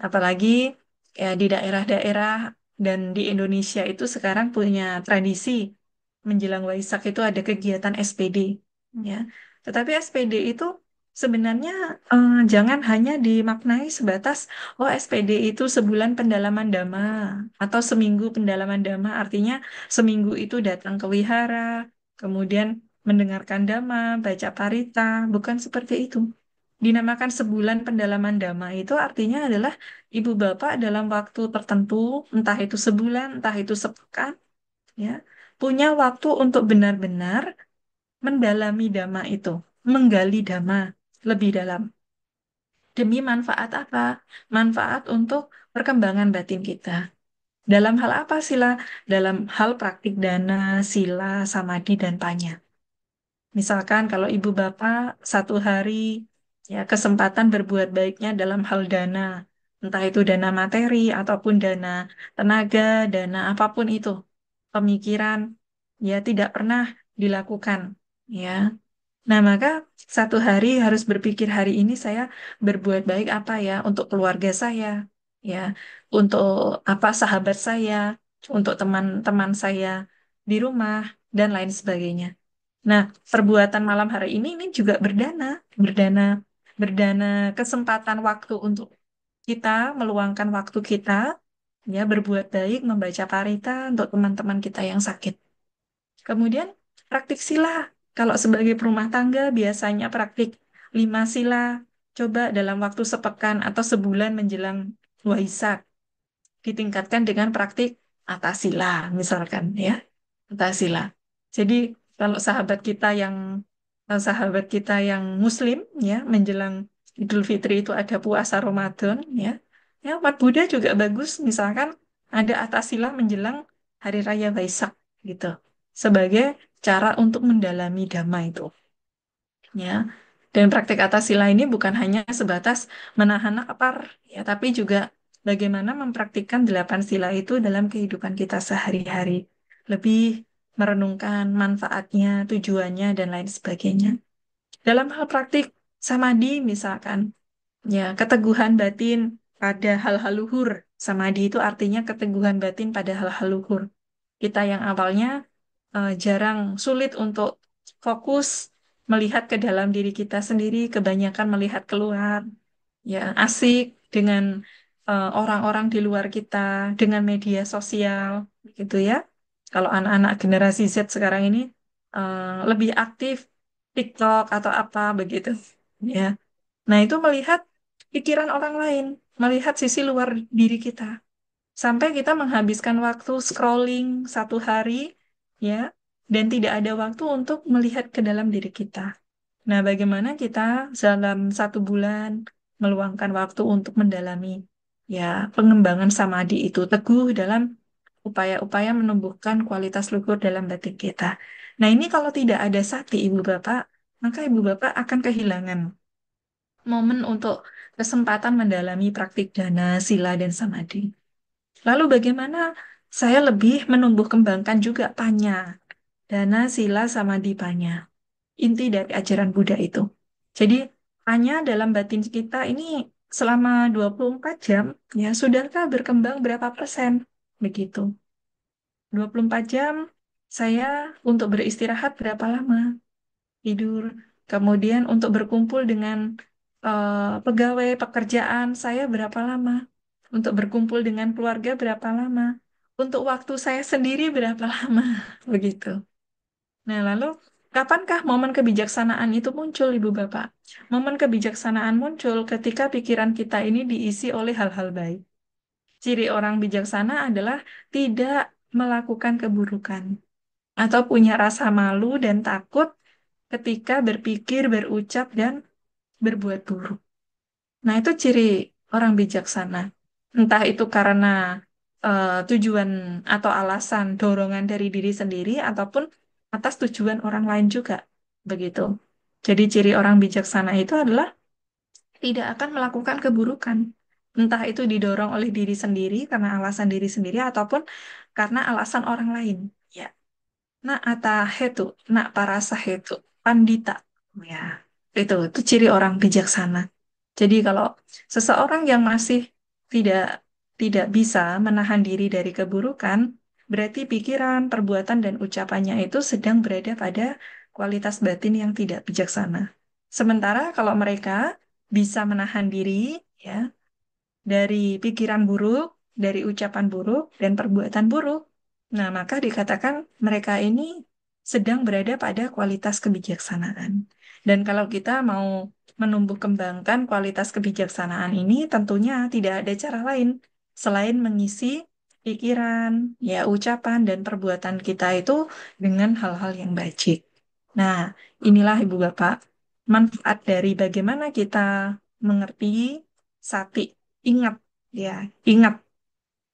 Apalagi ya di daerah-daerah dan di Indonesia itu sekarang punya tradisi menjelang Waisak itu ada kegiatan SPD, ya. Tetapi SPD itu sebenarnya jangan hanya dimaknai sebatas oh SPD itu sebulan pendalaman dhamma atau seminggu pendalaman dhamma, artinya seminggu itu datang ke wihara, kemudian mendengarkan dhamma, baca parita, bukan seperti itu. Dinamakan sebulan pendalaman dhamma itu artinya adalah ibu bapak dalam waktu tertentu, entah itu sebulan, entah itu sepekan, ya, punya waktu untuk benar-benar mendalami dhamma itu, menggali dhamma lebih dalam. Demi manfaat apa? Manfaat untuk perkembangan batin kita. Dalam hal apa sila? Dalam hal praktik dana, sila, samadhi, dan panya. Misalkan kalau ibu bapak 1 hari ya kesempatan berbuat baiknya dalam hal dana, entah itu dana materi ataupun dana tenaga, dana apapun itu, pemikiran ya tidak pernah dilakukan, ya. Nah, maka 1 hari harus berpikir hari ini saya berbuat baik apa ya untuk keluarga saya, ya, untuk apa sahabat saya, untuk teman-teman saya di rumah dan lain sebagainya. Nah, perbuatan malam hari ini juga berdana, berdana, berdana kesempatan waktu untuk kita meluangkan waktu kita, ya, berbuat baik, membaca parita untuk teman-teman kita yang sakit. Kemudian praktik sila. Kalau sebagai perumah tangga biasanya praktik 5 sila. Coba dalam waktu sepekan atau sebulan menjelang Waisak ditingkatkan dengan praktik atasila misalkan ya. Atasila. Jadi kalau sahabat kita yang Muslim ya menjelang Idul Fitri itu ada puasa Ramadan ya. Ya umat Buddha juga bagus misalkan ada atasila menjelang Hari Raya Waisak gitu sebagai cara untuk mendalami dhamma itu ya. Dan praktik atasila ini bukan hanya sebatas menahan lapar ya, tapi juga bagaimana mempraktikkan 8 sila itu dalam kehidupan kita sehari-hari. Lebih merenungkan manfaatnya, tujuannya, dan lain sebagainya. Dalam hal praktik samadhi misalkan, ya keteguhan batin pada hal-hal luhur. Samadhi itu artinya keteguhan batin pada hal-hal luhur. Kita yang awalnya jarang sulit untuk fokus melihat ke dalam diri kita sendiri, kebanyakan melihat keluar, ya asik dengan orang-orang di luar kita, dengan media sosial, gitu ya. Kalau anak-anak generasi Z sekarang ini lebih aktif TikTok atau apa begitu, ya. Nah itu melihat pikiran orang lain, melihat sisi luar diri kita. Sampai kita menghabiskan waktu scrolling 1 hari, ya, dan tidak ada waktu untuk melihat ke dalam diri kita. Nah, bagaimana kita dalam 1 bulan meluangkan waktu untuk mendalami, ya, pengembangan samadhi itu teguh dalam upaya-upaya menumbuhkan kualitas luhur dalam batin kita. Nah, ini kalau tidak ada sati, Ibu Bapak, maka Ibu Bapak akan kehilangan momen untuk kesempatan mendalami praktik dana, sila, dan samadhi. Lalu bagaimana saya lebih menumbuh kembangkan juga panya, dana, sila, samadhi, panya. Inti dari ajaran Buddha itu. Jadi panya dalam batin kita ini selama 24 jam, ya sudahkah berkembang berapa persen? Begitu. 24 jam saya untuk beristirahat berapa lama? Tidur. Kemudian untuk berkumpul dengan pegawai pekerjaan saya berapa lama? Untuk berkumpul dengan keluarga berapa lama? Untuk waktu saya sendiri berapa lama? Begitu. Nah, lalu kapankah momen kebijaksanaan itu muncul, Ibu Bapak? Momen kebijaksanaan muncul ketika pikiran kita ini diisi oleh hal-hal baik. Ciri orang bijaksana adalah tidak melakukan keburukan atau punya rasa malu dan takut ketika berpikir, berucap, dan berbuat buruk. Nah, itu ciri orang bijaksana. Entah itu karena tujuan atau alasan dorongan dari diri sendiri ataupun atas tujuan orang lain juga. Begitu. Jadi ciri orang bijaksana itu adalah tidak akan melakukan keburukan. Entah itu didorong oleh diri sendiri karena alasan diri sendiri ataupun karena alasan orang lain. Ya. Nak ata hetu, nak parasa hetu, pandita. Ya, itu ciri orang bijaksana. Jadi kalau seseorang yang masih tidak tidak bisa menahan diri dari keburukan, berarti pikiran, perbuatan, dan ucapannya itu sedang berada pada kualitas batin yang tidak bijaksana. Sementara kalau mereka bisa menahan diri, ya, dari pikiran buruk, dari ucapan buruk, dan perbuatan buruk. Nah, maka dikatakan mereka ini sedang berada pada kualitas kebijaksanaan. Dan kalau kita mau menumbuh kembangkan kualitas kebijaksanaan ini, tentunya tidak ada cara lain selain mengisi pikiran, ya, ucapan, dan perbuatan kita itu dengan hal-hal yang baik. Nah, inilah Ibu Bapak, manfaat dari bagaimana kita mengerti sati. Ingat, ya, ingat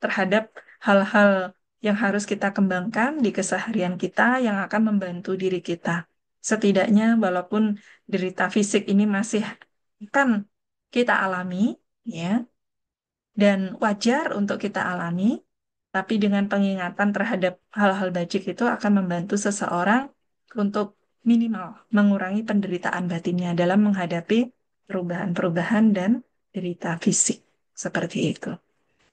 terhadap hal-hal yang harus kita kembangkan di keseharian kita yang akan membantu diri kita. Setidaknya, walaupun derita fisik ini masih akan kita alami, ya, dan wajar untuk kita alami, tapi dengan pengingatan terhadap hal-hal bajik itu akan membantu seseorang untuk minimal mengurangi penderitaan batinnya dalam menghadapi perubahan-perubahan dan derita fisik. Seperti itu.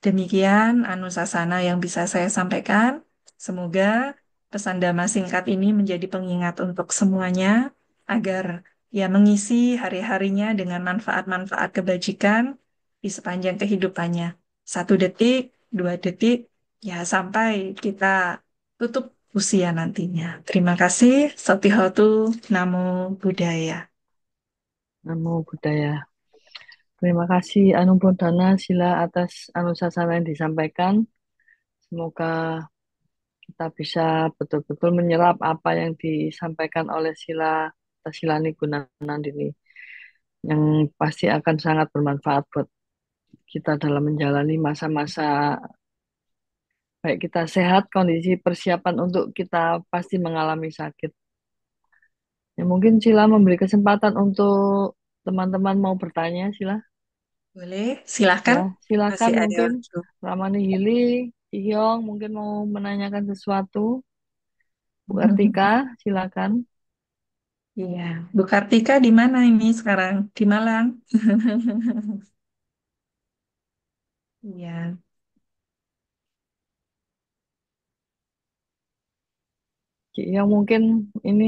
Demikian Anusasana yang bisa saya sampaikan. Semoga pesan Dhamma singkat ini menjadi pengingat untuk semuanya agar ya mengisi hari-harinya dengan manfaat-manfaat kebajikan di sepanjang kehidupannya. 1 detik, 2 detik, ya sampai kita tutup usia nantinya. Terima kasih. Sotihotu, Namo Buddhaya. Namo Buddhaya. Terima kasih Anubbodana Sila atas anusasana yang disampaikan. Semoga kita bisa betul-betul menyerap apa yang disampaikan oleh Silani Gunanandini yang pasti akan sangat bermanfaat buat kita dalam menjalani masa-masa baik kita sehat, kondisi persiapan untuk kita pasti mengalami sakit. Ya, mungkin Sila memberi kesempatan untuk teman-teman mau bertanya, Sila. Boleh, silahkan. Ya, silakan Masih ada mungkin waktu. Ramani Hili, Ihyong mungkin mau menanyakan sesuatu. Bu Artika, silakan. Iya, Bu Kartika di mana ini sekarang? Di Malang. Iya. Cik Ihyong mungkin ini,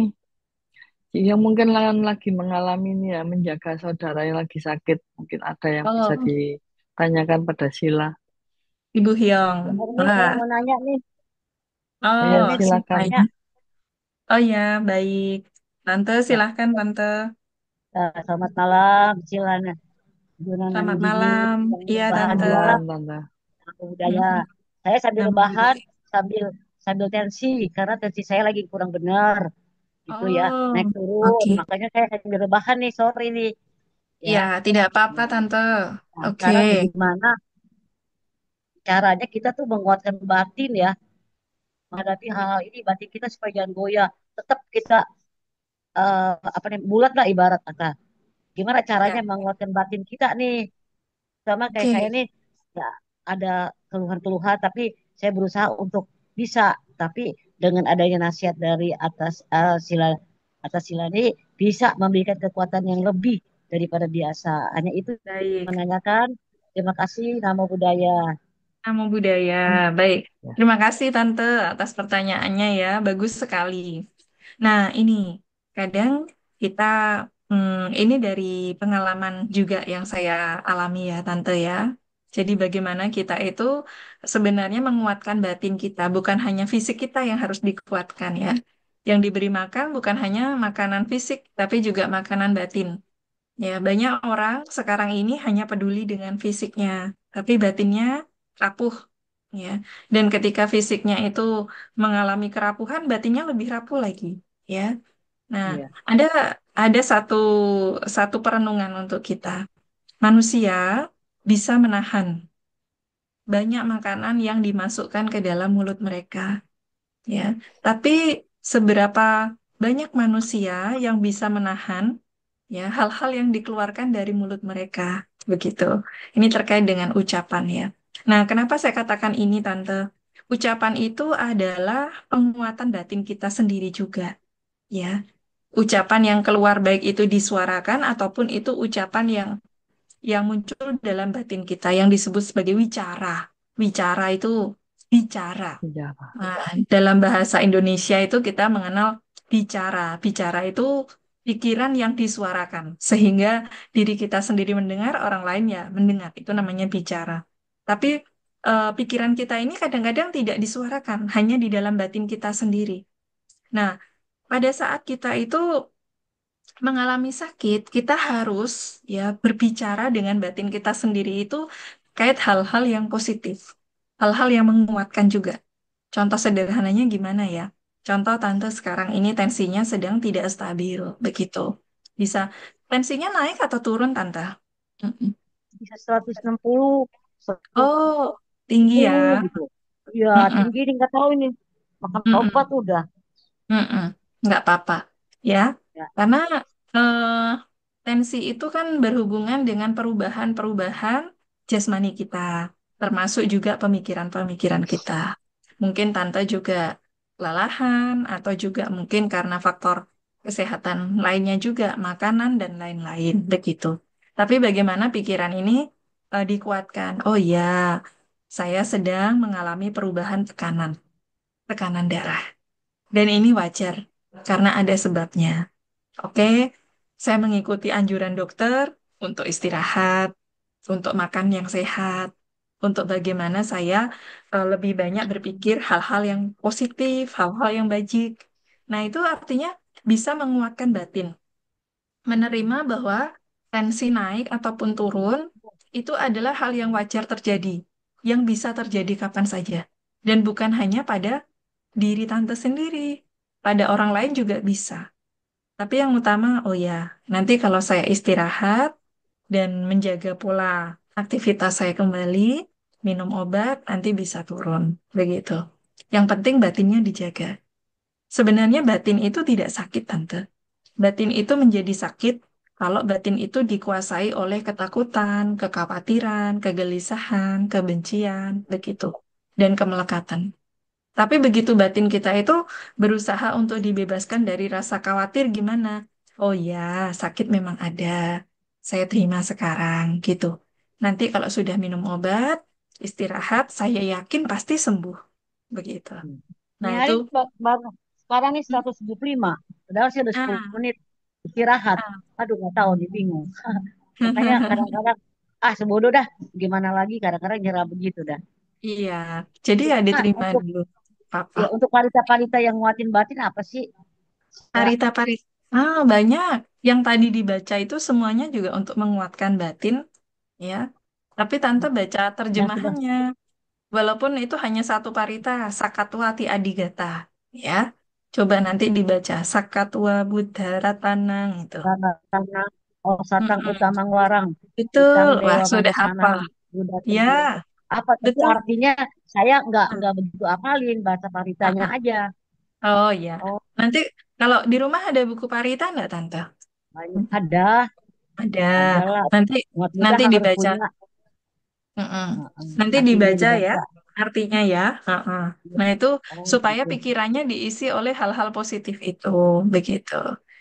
Cik Ihyong mungkin lagi mengalami ini ya, menjaga saudara yang lagi sakit. Mungkin ada yang bisa Oh, ditanyakan pada Sila. Ibu Hyong. Ya, ini saya Wah. mau nanya nih, Ya, Oh, ini silakan. tanya, baik. Oh ya, baik. Tante, ya, silahkan Tante. selamat malam, Cilana, Gunanan Selamat Dini, malam. yang Iya, Tante. berbahagia, Malam, Tante. Aku budaya. Mm-mm. Saya sambil Nama rebahan, budaya. sambil sambil tensi, karena tensi saya lagi kurang benar, gitu ya, Oh, naik turun, oke. makanya saya sambil rebahan nih sore ini, ya. Iya, tidak apa-apa, Nah, Tante. nah, Oke. sekarang bagaimana caranya kita tuh menguatkan batin ya, menghadapi hal-hal ini, batin kita supaya jangan goyah, tetap kita apa nih, bulat lah ibarat kata. Gimana caranya Ya, menguatkan batin kita nih? Sama kayak saya oke. nih, ya ada keluhan-keluhan, tapi saya berusaha untuk bisa. Tapi dengan adanya nasihat dari atas sila ini bisa memberikan kekuatan yang lebih daripada biasa. Hanya itu Baik. menanyakan. Terima kasih, Namo Buddhaya. Nama budaya. Baik. Ya, Terima kasih Tante atas pertanyaannya ya. Bagus sekali. Nah, ini kadang kita ini dari pengalaman juga yang saya alami ya, Tante ya. Jadi bagaimana kita itu sebenarnya menguatkan batin kita, bukan hanya fisik kita yang harus dikuatkan ya. Yang diberi makan bukan hanya makanan fisik, tapi juga makanan batin. Ya, banyak orang sekarang ini hanya peduli dengan fisiknya, tapi batinnya rapuh ya. Dan ketika fisiknya itu mengalami kerapuhan, batinnya lebih rapuh lagi ya. Nah, Iya, ada ada satu satu perenungan untuk kita. Manusia bisa menahan banyak makanan yang dimasukkan ke dalam mulut mereka, ya. Tapi seberapa banyak manusia yang bisa menahan ya hal-hal yang dikeluarkan dari mulut mereka, begitu. Ini terkait dengan ucapan ya. Nah, kenapa saya katakan ini, Tante? Ucapan itu adalah penguatan batin kita sendiri juga, ya. Ucapan yang keluar baik itu disuarakan ataupun itu ucapan yang muncul dalam batin kita yang disebut sebagai wicara. Wicara itu bicara. iya, Nah, dalam bahasa Indonesia itu kita mengenal bicara. Bicara itu pikiran yang disuarakan sehingga diri kita sendiri mendengar, orang lain ya mendengar. Itu namanya bicara. Tapi pikiran kita ini kadang-kadang tidak disuarakan, hanya di dalam batin kita sendiri. Nah, pada saat kita itu mengalami sakit, kita harus ya berbicara dengan batin kita sendiri itu terkait hal-hal yang positif, hal-hal yang menguatkan juga. Contoh sederhananya gimana ya? Contoh tante sekarang ini tensinya sedang tidak stabil, begitu. Bisa tensinya naik atau turun tante? Mm-mm. bisa 160, Oh, tinggi 110 ya. gitu. Iya, Mm-mm. tinggi ini nggak tahu ini. Makan obat Mm-mm. udah. Mm-mm. Nggak apa-apa, ya. Ya, Karena eh, tensi itu kan berhubungan dengan perubahan-perubahan jasmani kita, termasuk juga pemikiran-pemikiran kita. Mungkin tante juga kelelahan, atau juga mungkin karena faktor kesehatan lainnya juga, makanan dan lain-lain, begitu. Tapi bagaimana pikiran ini dikuatkan? Oh ya, saya sedang mengalami perubahan tekanan, tekanan darah. Dan ini wajar karena ada sebabnya. Oke, saya mengikuti anjuran dokter untuk istirahat, untuk makan yang sehat, untuk bagaimana saya lebih banyak berpikir hal-hal yang positif, hal-hal yang baik. Nah, itu artinya bisa menguatkan batin, menerima bahwa tensi naik ataupun turun itu adalah hal yang wajar terjadi, yang bisa terjadi kapan saja, dan bukan hanya pada diri tante sendiri. Pada orang lain juga bisa. Tapi yang utama, oh ya, nanti kalau saya istirahat dan menjaga pola aktivitas saya kembali, minum obat, nanti bisa turun. Begitu. Yang penting batinnya dijaga. Sebenarnya batin itu tidak sakit, Tante. Batin itu menjadi sakit kalau batin itu dikuasai oleh ketakutan, kekhawatiran, kegelisahan, kebencian, begitu. Dan kemelekatan. Tapi begitu batin kita itu berusaha untuk dibebaskan dari rasa khawatir gimana? Oh ya, sakit memang ada. Saya terima sekarang, gitu. Nanti kalau sudah minum obat, istirahat, saya yakin pasti sembuh. Begitu. Ini Nah, itu hari baru sekarang nih 175. Padahal saya udah 10 ah, menit istirahat. ah. Aduh nggak tahu nih bingung. Makanya kadang-kadang sebodoh dah. Gimana lagi kadang-kadang nyerah begitu dah. Iya, jadi ya Nah, diterima untuk dulu, Papa. ya untuk wanita-wanita yang nguatin batin apa sih? Ya, Parita Paris. Banyak. Yang tadi dibaca itu semuanya juga untuk menguatkan batin, ya. Tapi Tante baca yang sudah terjemahannya. Walaupun itu hanya satu parita, Sakatwati Adigata, ya. Coba nanti dibaca Sakatwa Buddha Ratanang itu. karena oh satang Mm-mm. utama ngwarang, Betul. Itang Wah, dewa sudah hafal. mancanan, Buddha Ya, Tengku. Apa tapi betul. artinya saya Nah, nggak begitu apalin bahasa ah, paritanya ah. aja. Oh ya. Oh, Nanti kalau di rumah ada buku parita nggak, Tante? banyak ada, Ada. ada lah. Nanti Umat Buddha nanti harus dibaca. punya. Mm-mm. Heeh, Nanti artinya dibaca ya dibaca. artinya ya. Heeh. Ya, Nah itu oh supaya gitu. pikirannya diisi oleh hal-hal positif itu, begitu.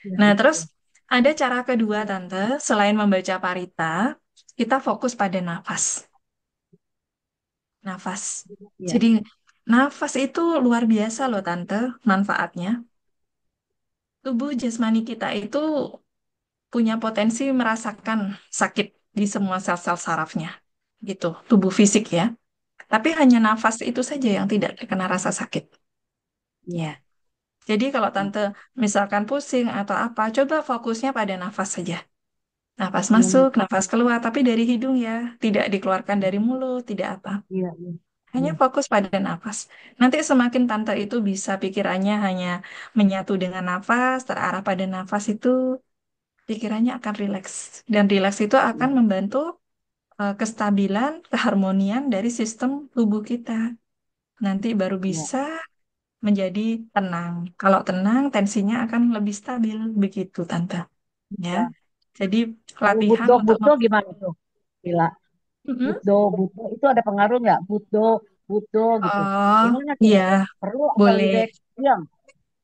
Ya, Nah terus gitu. ada cara kedua Tante, selain membaca parita, kita fokus pada nafas. Nafas. Ya, Jadi nafas itu luar biasa loh Tante, manfaatnya. Tubuh jasmani kita itu punya potensi merasakan sakit di semua sel-sel sarafnya, gitu. Tubuh fisik ya. Tapi hanya nafas itu saja yang tidak terkena rasa sakit. Ya. ya, Jadi kalau ya, tante misalkan pusing atau apa, coba fokusnya pada nafas saja. Nafas ya, masuk, nafas keluar, tapi dari hidung ya, tidak dikeluarkan dari mulut, tidak apa. ya, ya, Hanya ya, fokus pada nafas. Nanti semakin tante itu bisa pikirannya hanya menyatu dengan nafas, terarah pada nafas itu, pikirannya akan rileks. Dan rileks itu akan membantu kestabilan, keharmonian dari sistem tubuh kita. Nanti baru ya, bisa menjadi tenang. Kalau tenang, tensinya akan lebih stabil, begitu, Tante. Ya, ya. jadi Kalau latihan Buddha untuk Buddha gimana tuh? Gila. Mm-mm. Buddha itu ada pengaruh nggak? Buddha gitu. Oh, Gimana tuh? iya, Perlu apa lebih boleh. baik diam?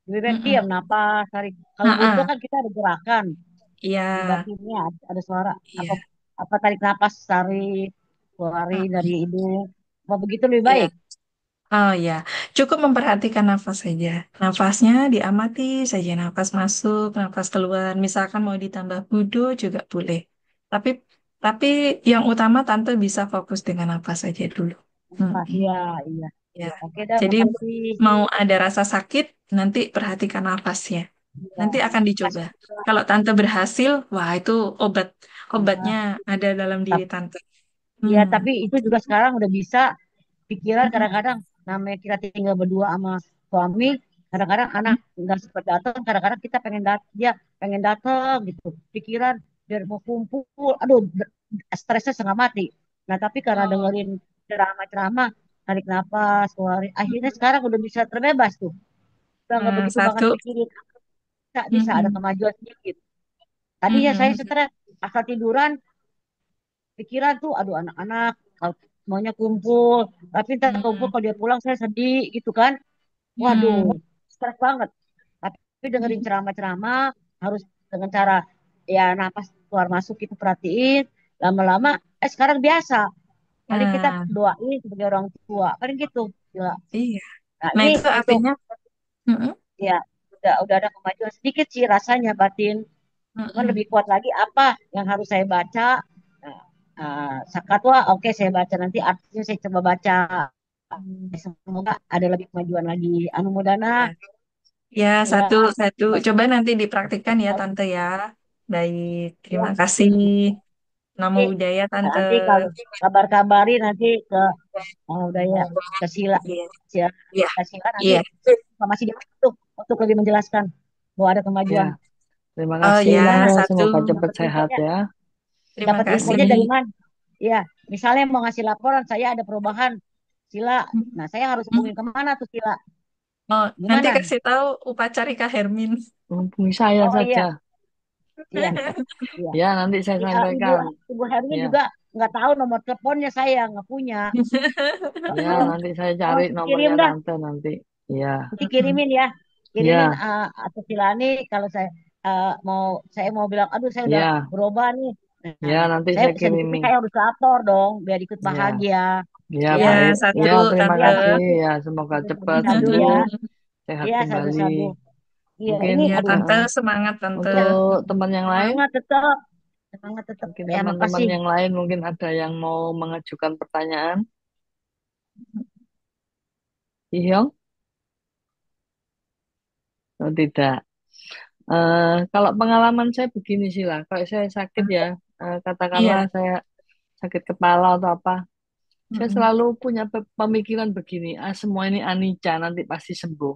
Lebih baik Mm-mm. diam, napas, tarik. Kalau Buddha Ah, kan kita ada gerakan iya, di batinnya, ada suara. iya, Apa tarik napas, tarik, keluarin ah, dari hidung. Apa begitu lebih iya. baik? Oh ya, cukup memperhatikan nafas saja. Nafasnya diamati saja, nafas masuk, nafas keluar. Misalkan mau ditambah wudhu juga boleh. Tapi tapi yang utama tante bisa fokus dengan nafas saja dulu. Napas, Mm-mm. iya, iya. Ya, Oke dah, jadi makasih. mau ada rasa sakit, nanti perhatikan nafasnya. Iya, Nanti akan dicoba. makasih juga. Kalau tante berhasil, wah itu obatnya Ah, ada dalam diri tap- tante. Iya, Hmm. tapi itu juga sekarang udah bisa pikiran Mm-mm. kadang-kadang namanya kita tinggal berdua sama suami, kadang-kadang anak Mm-mm. nggak sempat datang, kadang-kadang kita dia pengen datang gitu, pikiran biar mau kumpul, aduh stresnya setengah mati. Nah tapi karena Oh. dengerin ceramah-ceramah, tarik nafas, keluarin, akhirnya Mm-mm. sekarang udah bisa terbebas tuh, udah nggak begitu banget Satu. pikirin, bisa ada Mm-mm. kemajuan sedikit. Tadi ya saya Mm-mm. stres, asal tiduran, pikiran tuh, aduh anak-anak kalau maunya kumpul, tapi ntar kumpul Mm-mm. kalau dia pulang saya sedih gitu kan. Waduh, Mm-mm. stres banget. Tapi dengerin ceramah-ceramah harus dengan cara ya napas keluar masuk itu perhatiin. Lama-lama, sekarang biasa. Paling kita Nah, doain sebagai orang tua. Paling gitu. Gila. iya. Nah Nah, ini itu untuk artinya mm-mm. ya udah ada kemajuan sedikit sih rasanya batin. Cuman Mm-mm. lebih kuat lagi apa yang harus saya baca. Nah, Sakatwa, oke saya baca nanti artinya saya coba baca. Semoga ada lebih kemajuan lagi. Anu Mudana, Ya. Ya, ya, satu. Coba nanti dipraktikkan ya, ya, Tante ya. Baik, ya, terima kasih. Namo Nanti, Buddhaya Tante. nanti kalau kabar-kabari nanti ke udah ya ke Sila, Iya, Sila, iya, ke Sila nanti iya. informasi dia untuk lebih menjelaskan bahwa ada Ya, kemajuan. terima Oh kasih ya, Tante. satu. Semoga cepat Dapat sehat infonya, ya. Terima dapat kasih. infonya dari mana? Iya, misalnya mau ngasih laporan saya ada perubahan Sila. Nah, saya harus hubungin kemana tuh Sila? Oh, nanti Gimana? kasih tahu Upacarika Hermin. Hubungi saya Oh iya, saja. iya, iya. Ya, nanti saya Ibu sampaikan. Ibu Hermin Ya, juga nggak tahu nomor teleponnya saya nggak punya. ya, Tolong, nanti saya cari tolong nomornya dikirim dah, Tante nanti. Ya, nanti kirimin ya, kirimin ya, atau Silani kalau mau saya mau bilang, aduh saya udah ya, berubah nih. ya, Nah, nanti saya saya sedikitnya kirimi. saya harus lapor dong, biar ikut Ya, bahagia, ya, ya, Ya, baik. ya, Ya, satu terima Tante. ya, kasih. makasih, Ya, semoga cepat sadu-sadu ya, sembuh, sehat ya kembali. sadu-sadu. Iya, Mungkin ini Ya, aduh, Tante, eh, semangat Tante. untuk teman yang lain, semangat tetap. mungkin Ya, teman-teman makasih. yang lain mungkin ada yang mau mengajukan pertanyaan. Iya, oh, tidak. Kalau pengalaman saya begini sih lah, kalau saya sakit ya, katakanlah Iya. saya sakit kepala atau apa, saya Mm-mm. selalu punya pemikiran begini, semua ini anicca, nanti pasti sembuh.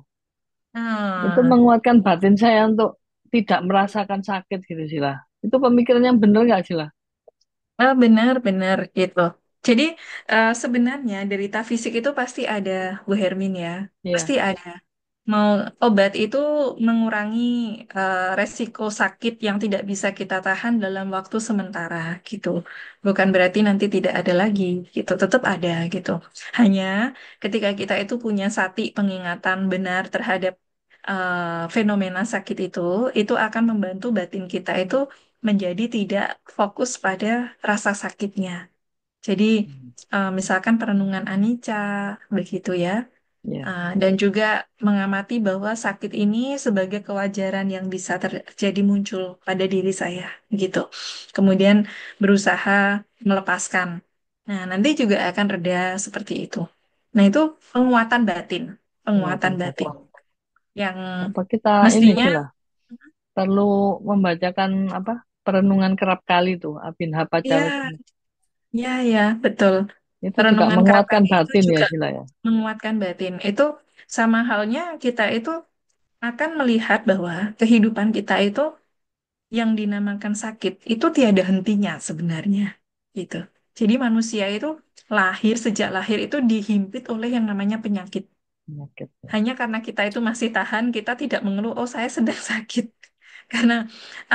Itu Ah. menguatkan batin saya untuk tidak merasakan sakit gitu sih lah. Itu pemikiran yang bener nggak sih lah? Benar-benar gitu. Jadi sebenarnya derita fisik itu pasti ada, Bu Hermin ya. Iya, Pasti ada. Mau obat itu mengurangi resiko sakit yang tidak bisa kita tahan dalam waktu sementara gitu. Bukan berarti nanti tidak ada lagi gitu. Tetap ada gitu. Hanya ketika kita itu punya sati pengingatan benar terhadap fenomena sakit itu akan membantu batin kita itu menjadi tidak fokus pada rasa sakitnya. Jadi, hmm, misalkan perenungan anicca, begitu ya. iya, Dan juga mengamati bahwa sakit ini sebagai kewajaran yang bisa terjadi muncul pada diri saya, gitu. Kemudian berusaha melepaskan. Nah, nanti juga akan reda seperti itu. Nah, itu penguatan batin, penguatan penguatan batin batin. yang Apa kita ini mestinya sih lah, perlu membacakan apa perenungan kerap kali tuh, ya, Abhinavacavecana. ya, ya, betul. Itu juga Renungan kerap menguatkan kali itu batin ya juga sila ya. menguatkan batin. Itu sama halnya kita itu akan melihat bahwa kehidupan kita itu yang dinamakan sakit itu tiada hentinya sebenarnya. Gitu. Jadi manusia itu sejak lahir itu dihimpit oleh yang namanya penyakit. Penyakit ya. Hanya karena kita itu masih tahan, kita tidak mengeluh, oh saya sedang sakit. Karena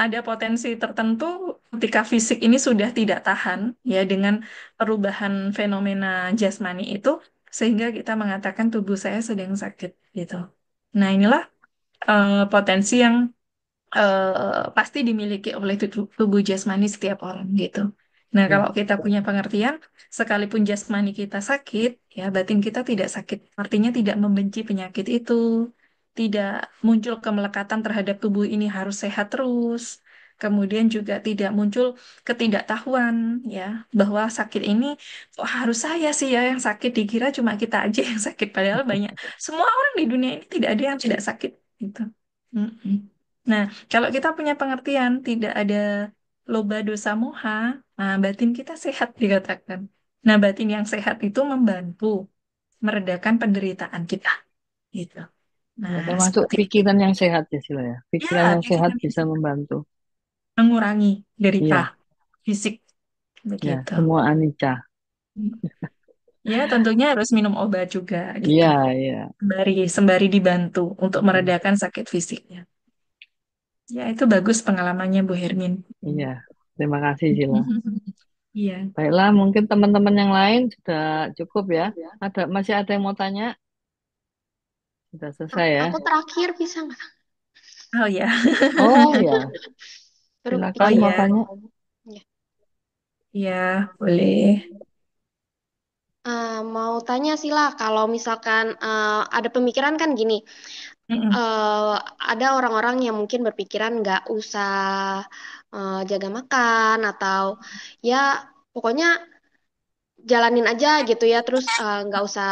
ada potensi tertentu ketika fisik ini sudah tidak tahan ya dengan perubahan fenomena jasmani itu, sehingga kita mengatakan tubuh saya sedang sakit gitu. Nah, inilah potensi yang pasti dimiliki oleh tubuh jasmani setiap orang gitu. Nah, Ya, kalau kita punya pengertian, sekalipun jasmani kita sakit, ya batin kita tidak sakit. Artinya tidak membenci penyakit itu, tidak muncul kemelekatan terhadap tubuh ini harus sehat terus. Kemudian juga tidak muncul ketidaktahuan ya bahwa sakit ini kok harus saya sih ya yang sakit, dikira cuma kita aja yang sakit padahal banyak semua orang di dunia ini tidak ada yang tidak sakit gitu. Mm-mm. Nah, kalau kita punya pengertian tidak ada loba dosa moha, nah batin kita sehat dikatakan. Nah, batin yang sehat itu membantu meredakan penderitaan kita, gitu. ya, Nah, termasuk seperti itu. pikiran yang sehat ya sila ya. Pikiran Ya, yang sehat pikiran bisa itu membantu. mengurangi derita Iya, fisik, ya, begitu. semua anicca. Ya, tentunya harus minum obat juga, gitu. Iya, iya, Sembari dibantu untuk iya, meredakan sakit fisiknya. Ya, itu bagus pengalamannya Bu Hermin. iya. Terima kasih Sila. Iya. Baiklah, mungkin teman-teman yang lain sudah cukup ya. Masih ada yang mau tanya? Sudah selesai ya. Aku terakhir bisa nggak? Oh ya. Oh ya, Baru silakan Oh kepikiran. mau ya. tanya. Ya. Ya, boleh. Mau tanya sih lah, kalau misalkan ada pemikiran kan gini, Mm-mm. eh, ada orang-orang yang mungkin berpikiran nggak usah jaga makan atau ya pokoknya jalanin aja gitu ya, terus nggak usah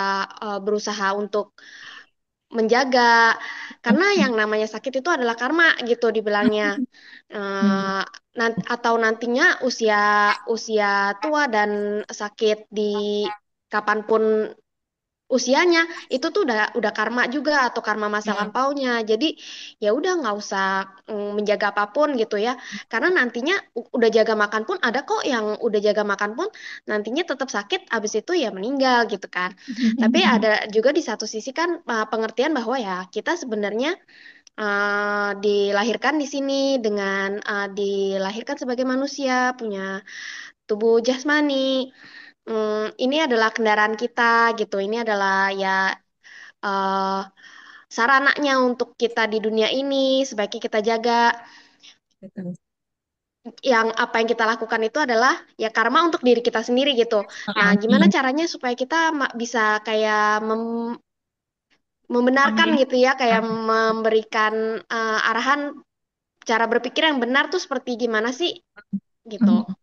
berusaha untuk menjaga, karena yang namanya sakit itu adalah karma gitu dibilangnya. Hmm. Eh, atau nantinya usia usia tua dan sakit di kapanpun usianya itu tuh udah karma juga atau karma masa Hmm. lampaunya. Jadi ya udah nggak usah menjaga apapun gitu ya. Karena nantinya udah jaga makan pun ada kok yang udah jaga makan pun nantinya tetap sakit habis itu ya meninggal gitu kan. Tapi ada juga di satu sisi kan pengertian bahwa ya kita sebenarnya dilahirkan di sini dengan dilahirkan sebagai manusia punya tubuh jasmani. Ini adalah kendaraan kita gitu. Ini adalah ya eh, sarananya untuk kita di dunia ini sebaiknya kita jaga. Betul. Yang apa yang kita lakukan itu adalah ya karma untuk diri kita sendiri gitu. Nah, gimana Hmm. caranya supaya kita bisa kayak membenarkan Memilih. gitu ya, kayak memberikan arahan cara berpikir yang benar tuh seperti gimana sih gitu. Hmm.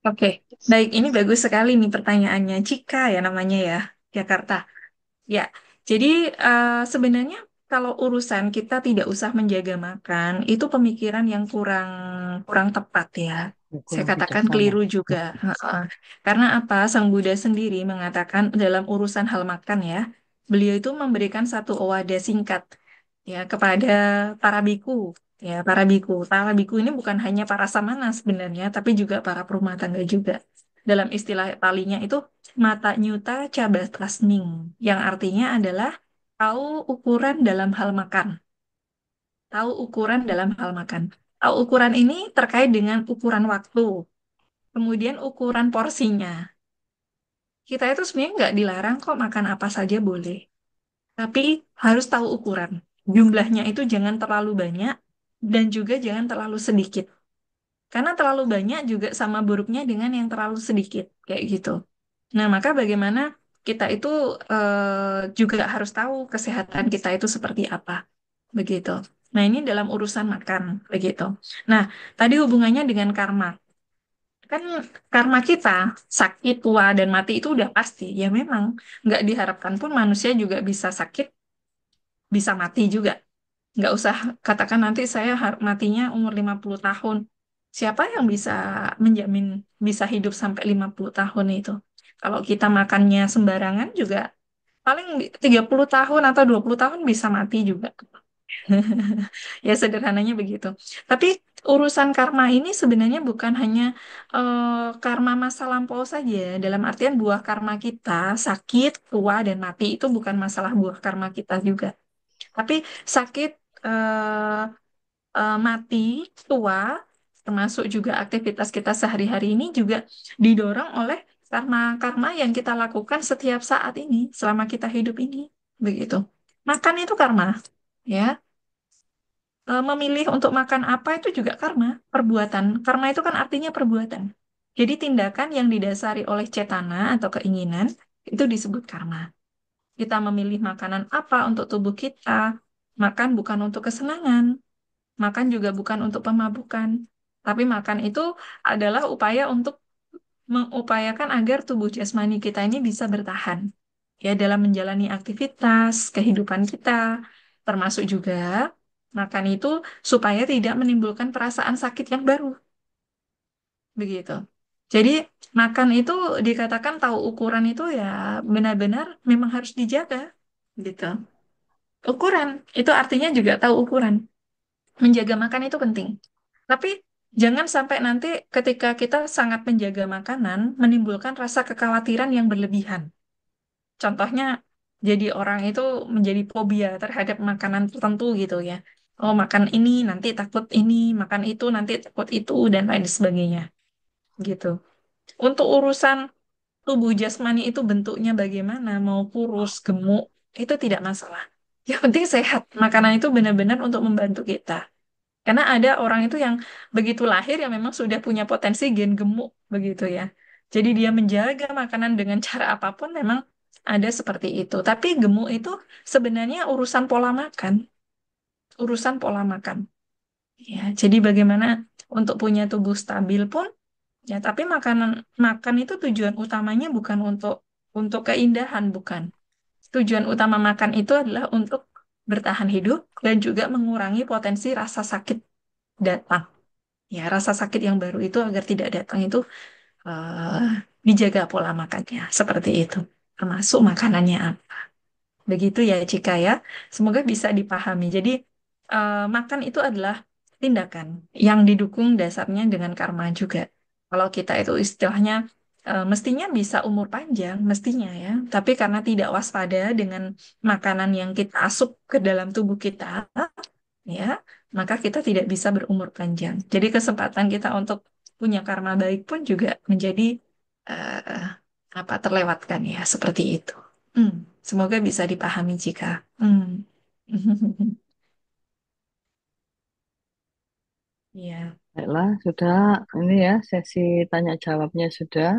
Oke, baik. Ini bagus sekali nih pertanyaannya. Cika ya namanya ya, Jakarta. Ya, jadi sebenarnya kalau urusan kita tidak usah menjaga makan, itu pemikiran yang kurang kurang tepat ya. Saya Kurang katakan bijaksana. keliru juga. Heeh. Karena apa? Sang Buddha sendiri mengatakan dalam urusan hal makan ya, beliau itu memberikan satu owada singkat ya kepada para biku. Ya, para biku. Para biku ini bukan hanya para samana sebenarnya, tapi juga para perumah tangga juga. Dalam istilah palinya itu mata nyuta cabatasning, yang artinya adalah tahu ukuran dalam hal makan. Tahu ukuran dalam hal makan. Tahu ukuran ini terkait dengan ukuran waktu, kemudian ukuran porsinya. Kita itu sebenarnya nggak dilarang kok makan apa saja boleh, tapi harus tahu ukuran. Jumlahnya itu jangan terlalu banyak dan juga jangan terlalu sedikit. Karena terlalu banyak juga sama buruknya dengan yang terlalu sedikit, kayak gitu. Nah, maka bagaimana kita itu juga harus tahu kesehatan kita itu seperti apa, begitu. Nah, ini dalam urusan makan, begitu. Nah, tadi hubungannya dengan karma. Kan karma kita, sakit, tua, dan mati itu udah pasti. Ya memang, nggak diharapkan pun manusia juga bisa sakit, bisa mati juga. Nggak usah katakan nanti saya matinya umur 50 tahun. Siapa yang bisa menjamin bisa hidup sampai 50 tahun itu? Kalau kita makannya sembarangan juga paling 30 tahun atau 20 tahun bisa mati juga. Ya sederhananya begitu. Tapi urusan karma ini sebenarnya bukan hanya karma masa lampau saja. Dalam artian buah karma kita, sakit, tua, dan mati itu bukan masalah buah karma kita juga. Tapi sakit, eh, mati, tua, termasuk juga aktivitas kita sehari-hari ini juga didorong oleh karma-karma yang kita lakukan setiap saat ini, selama kita hidup ini. Begitu. Makan itu karma, ya. Memilih untuk makan apa itu juga karma, perbuatan. Karma itu kan artinya perbuatan. Jadi tindakan yang didasari oleh cetana atau keinginan itu disebut karma. Kita memilih makanan apa untuk tubuh kita, makan bukan untuk kesenangan, makan juga bukan untuk pemabukan, tapi makan itu adalah upaya untuk mengupayakan agar tubuh jasmani kita ini bisa bertahan ya dalam menjalani aktivitas kehidupan kita, termasuk juga makan itu supaya tidak menimbulkan perasaan sakit yang baru, begitu. Jadi makan itu dikatakan tahu ukuran itu ya benar-benar memang harus dijaga, gitu. Ukuran itu artinya juga tahu ukuran. Menjaga makan itu penting. Tapi jangan sampai nanti ketika kita sangat menjaga makanan menimbulkan rasa kekhawatiran yang berlebihan. Contohnya, jadi orang itu menjadi fobia terhadap makanan tertentu gitu ya. Oh, makan ini nanti takut ini, makan itu nanti takut itu, dan lain sebagainya gitu. Untuk urusan tubuh jasmani itu bentuknya bagaimana, mau kurus, gemuk, itu tidak masalah. Yang penting sehat. Makanan itu benar-benar untuk membantu kita. Karena ada orang itu yang begitu lahir yang memang sudah punya potensi gen gemuk begitu ya. Jadi dia menjaga makanan dengan cara apapun memang ada seperti itu. Tapi gemuk itu sebenarnya urusan pola makan, urusan pola makan. Ya, jadi bagaimana untuk punya tubuh stabil pun ya, tapi makanan makan itu tujuan utamanya bukan untuk keindahan, bukan. Tujuan utama makan itu adalah untuk bertahan hidup dan juga mengurangi potensi rasa sakit datang. Ya, rasa sakit yang baru itu agar tidak datang itu eh, dijaga pola makannya seperti itu. Termasuk makanannya apa. Begitu ya Cika ya. Semoga bisa dipahami. Jadi makan itu adalah tindakan yang didukung dasarnya dengan karma juga. Kalau kita itu istilahnya mestinya bisa umur panjang, mestinya ya. Tapi karena tidak waspada dengan makanan yang kita asup ke dalam tubuh kita, ya, maka kita tidak bisa berumur panjang. Jadi kesempatan kita untuk punya karma baik pun juga menjadi eh, apa terlewatkan ya, seperti itu. Hmm, semoga bisa dipahami jika. Hmm. Iya. Baiklah, sudah ini ya sesi tanya jawabnya sudah.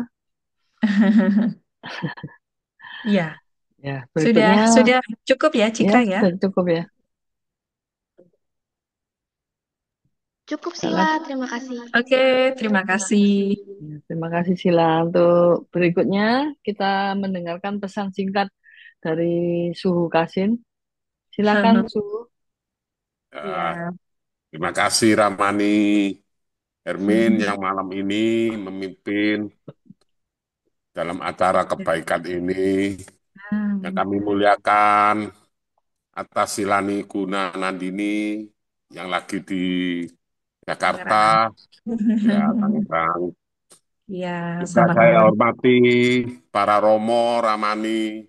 Iya, Ya, sudah berikutnya sudah cukup ya ya Cika ya. sudah cukup ya. Cukup Baiklah, Sila, terima kasih. Oke, terima kasih. ya, terima kasih Sila. Untuk berikutnya kita mendengarkan pesan singkat dari Suhu Kasin. Silakan Suhu. Ya, Iya. terima kasih Ramani Hermin yang malam ini memimpin dalam acara kebaikan ini. Yang Hmm, kami muliakan atas Silani Guna Nandini yang lagi di Tangerang. Jakarta, ya Tangerang. Iya, Juga selamat saya malam. hormati para Romo, Ramani,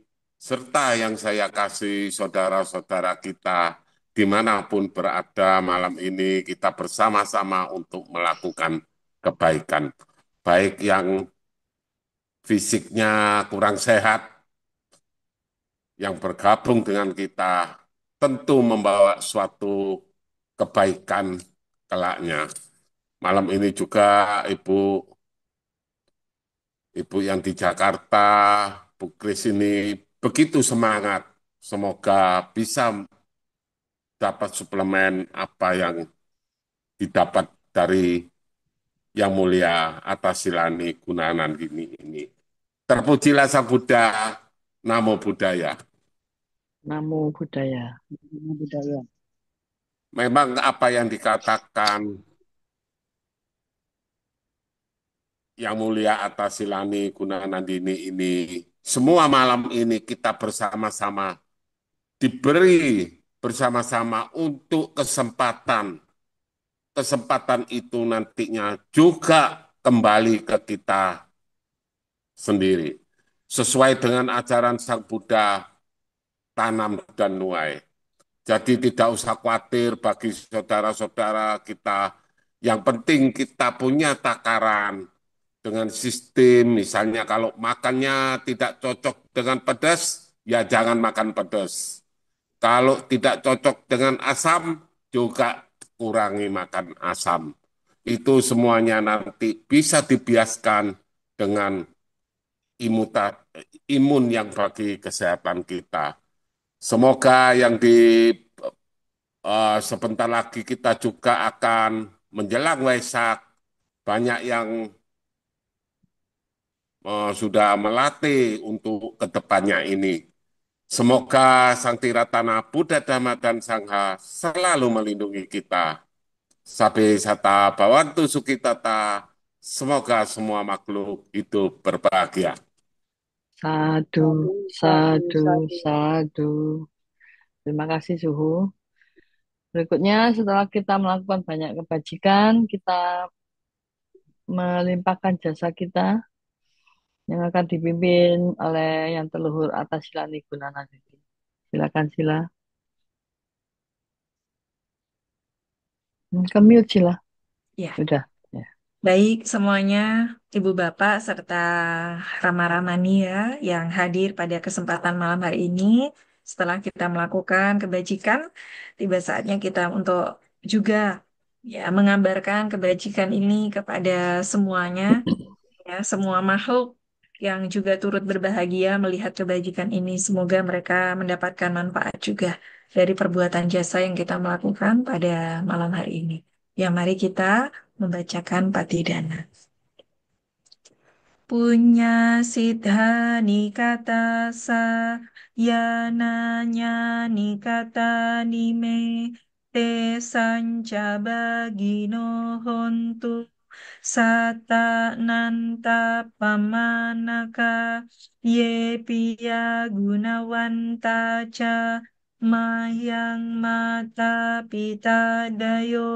serta yang saya kasih saudara-saudara kita dimanapun berada malam ini kita bersama-sama untuk melakukan kebaikan. Baik yang fisiknya kurang sehat, yang bergabung dengan kita, tentu membawa suatu kebaikan kelaknya. Malam ini juga Ibu yang di Jakarta, Bu Kris ini begitu semangat. Semoga bisa dapat suplemen apa yang didapat dari Yang Mulia atas Silani Gunanan ini. Terpujilah Sang Buddha, Namo Buddhaya. Namo Buddhaya. Budaya. Memang apa yang dikatakan Yang Mulia atas Silani Gunanandini ini, semua malam ini kita bersama-sama diberi bersama-sama untuk kesempatan. Kesempatan itu nantinya juga kembali ke kita sendiri. Sesuai dengan ajaran Sang Buddha, tanam dan nuai. Jadi tidak usah khawatir bagi saudara-saudara kita. Yang penting kita punya takaran dengan sistem, misalnya kalau makannya tidak cocok dengan pedas, ya jangan makan pedas. Kalau tidak cocok dengan asam, juga kurangi makan asam. Itu semuanya nanti bisa dibiaskan dengan imun yang bagi kesehatan kita. Semoga yang sebentar lagi kita juga akan menjelang Waisak, banyak yang sudah melatih untuk kedepannya ini. Semoga Sang Tiratana Buddha Dhamma dan Sangha selalu melindungi kita. Sabe sata bawantu sukitata. Semoga semua makhluk hidup berbahagia. Sadu, Satu, satu, sadu, satu. sadu. Terima kasih Suhu. Berikutnya setelah kita melakukan banyak kebajikan, kita melimpahkan jasa kita yang akan dipimpin oleh yang terluhur atas Sila Nigunan. Silakan Sila. Ke-mute Sila. Ya. Udah. Ya. Baik semuanya, Ibu Bapak serta Rama-Ramani ya yang hadir pada kesempatan malam hari ini. Setelah kita melakukan kebajikan, tiba saatnya kita untuk juga ya mengabarkan kebajikan ini kepada semuanya, ya semua makhluk yang juga turut berbahagia melihat kebajikan ini. Semoga mereka mendapatkan manfaat juga dari perbuatan jasa yang kita melakukan pada malam hari ini. Ya, mari kita membacakan Patidana. punya sidha nikata sa yananya nikata nime te sanca bagino hontu sata nanta pamanaka ye piya gunawanta ca mayang mata pita dayo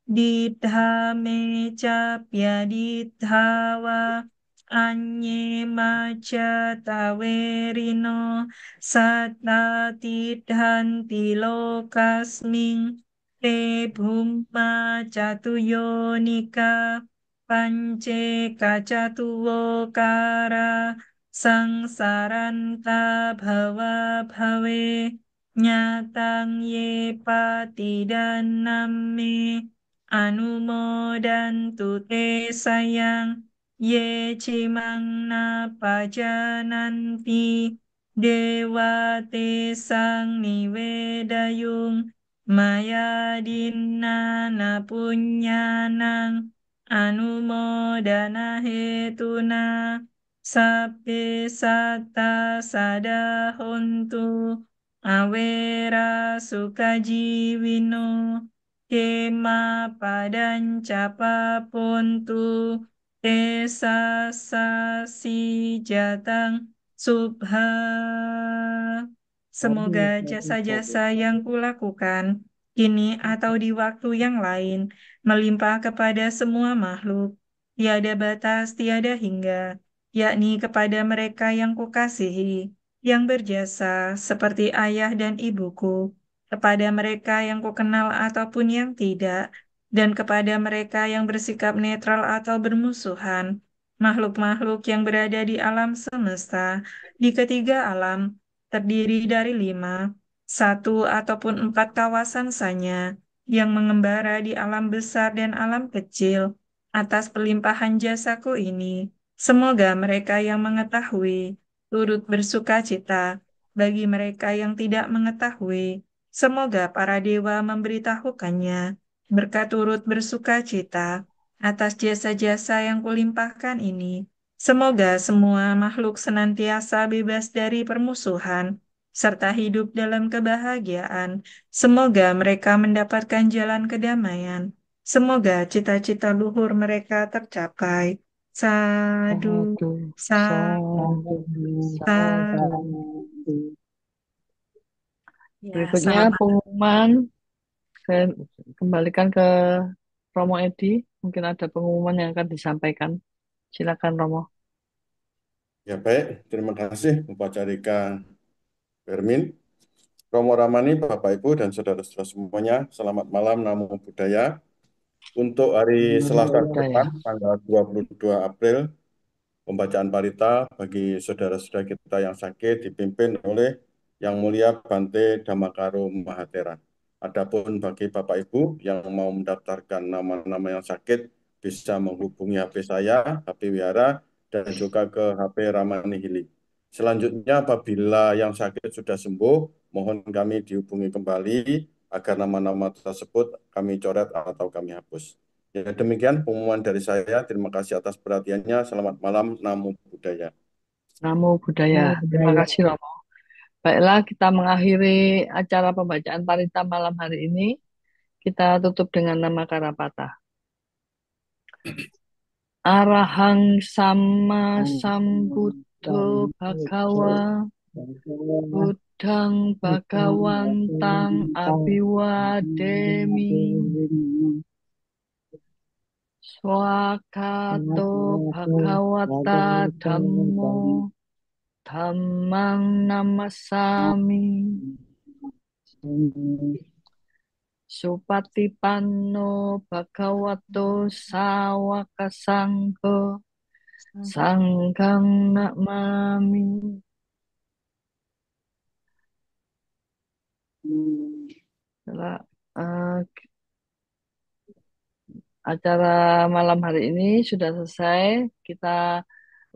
Didha meca pyadidhawa anye maca tawerino satta tidhanti lokasming te bhumma catuyonika pance kacatuwokara sangsaranta bhava bhave nyatang ye patidaname Anumodantu te sayang ye cimang na pajananti dewa te sang nivedayung maya dinna na punyanang anumodana hetuna sabbe satta sadahontu awera sukajiwino Kema padancapa pontu desa sasi jatang subha. Semoga jasa-jasa yang kulakukan kini atau di waktu yang lain melimpah kepada semua makhluk, tiada batas, tiada hingga, yakni kepada mereka yang kukasihi, yang berjasa seperti ayah dan ibuku, kepada mereka yang kukenal ataupun yang tidak, dan kepada mereka yang bersikap netral atau bermusuhan, makhluk-makhluk yang berada di alam semesta, di ketiga alam, terdiri dari 5, 1 ataupun 4 kawasan saja, yang mengembara di alam besar dan alam kecil, atas pelimpahan jasaku ini. Semoga mereka yang mengetahui turut bersuka cita, bagi mereka yang tidak mengetahui semoga para dewa memberitahukannya, berkat turut bersuka cita atas jasa-jasa yang kulimpahkan ini. Semoga semua makhluk senantiasa bebas dari permusuhan, serta hidup dalam kebahagiaan. Semoga mereka mendapatkan jalan kedamaian. Semoga cita-cita luhur mereka tercapai. Sadu, Sadu, sadu, sadu, sadu. sadu. Ya, Berikutnya selamat. pengumuman. Saya kembalikan ke Romo Edi. Mungkin ada pengumuman yang akan disampaikan. Silakan Romo. Ya baik, terima kasih Upacarika Bermin. Romo Ramani, Bapak Ibu dan saudara-saudara semuanya, selamat malam, Namo Buddhaya. Untuk hari Namo Selasa ke Buddhaya. depan, tanggal 22 April, pembacaan parita bagi saudara-saudara kita yang sakit dipimpin oleh Yang Mulia Bante Dhammakaro Mahatera. Adapun bagi Bapak Ibu yang mau mendaftarkan nama-nama yang sakit, bisa menghubungi HP saya, HP Wihara, dan juga ke HP Ramani Hili. Selanjutnya, apabila yang sakit sudah sembuh, mohon kami dihubungi kembali agar nama-nama tersebut kami coret atau kami hapus. Ya, demikian pengumuman dari saya. Terima kasih atas perhatiannya. Selamat malam. Namo Buddhaya. Namo Buddhaya. Terima kasih Romo. Baiklah, kita mengakhiri acara pembacaan parita malam hari ini. Kita tutup dengan nama Karapata. Arahang sama sambuddho bhagawa buddhang bhagawantang abiwademi swakato bhagawata dhammo dhammang namasami Supatipanno bhagavato sawaka sangho sanghang namami. Setelah acara malam hari ini sudah selesai, kita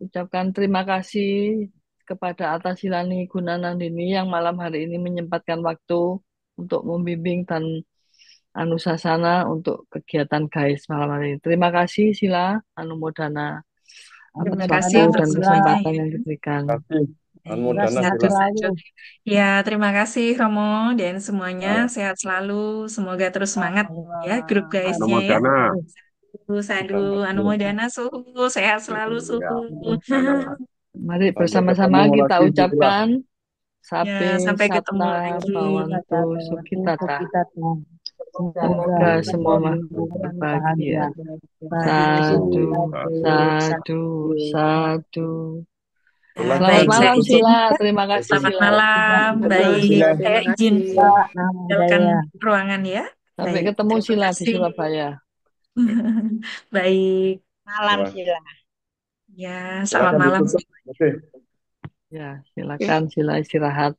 ucapkan terima kasih kepada Atasilani Gunanandini yang malam hari ini menyempatkan waktu untuk membimbing dan Anusasana untuk kegiatan guys malam hari ini. Terima kasih, Sila Anumodana. atas Terima waktu kasih untuk dan semuanya kesempatan ya. yang diberikan. Terima kasih. Anu Semoga Dana sehat Tentu silakan. selalu. saja. Ya, terima kasih Romo dan semuanya Ya, sehat selalu. Semoga terus semangat ya grup guysnya ya. Anumodana. Sadu, Kita Anumodana Suhu, sehat selalu ya, Suhu. Anumodana. Mari sampai bersama-sama ketemu kita lagi di kelas. ucapkan Ya, Sabe sampai ketemu Sata lagi. Bawantu Sukitata. Kita semoga Semoga semua selalu makhluk bahagia. berbahagia. Bahagia. Sadu, Satu. sadu, sadu. Nah, Selamat baik, saya malam izin. Sila, terima kasih Selamat Sila. malam. Malam Baik, Sila, saya terima izin kasih. tinggalkan Daya. ruangan ya. Sampai Baik, ketemu terima Sila di kasih. Surabaya. Baik, Malam Ya, sila. ya, selamat silakan malam. ditutup. Oke. Ya, silakan Sila istirahat.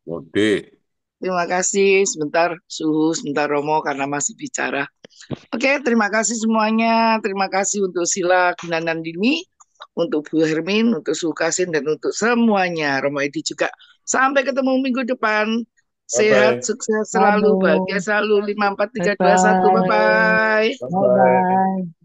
Mudik. Terima kasih. Sebentar Suhu, sebentar Romo karena masih bicara. Oke, terima kasih semuanya. Terima kasih untuk Sila Gunanandini, untuk Bu Hermin, untuk Suhu Kasin, dan untuk semuanya. Romo Edi juga. Sampai ketemu minggu depan. Sehat, Bye-bye. sukses selalu, bahagia Selalu. selalu. 5, 4, 3, 2, 1. Bye-bye. Bye-bye. Bye-bye. Bye-bye.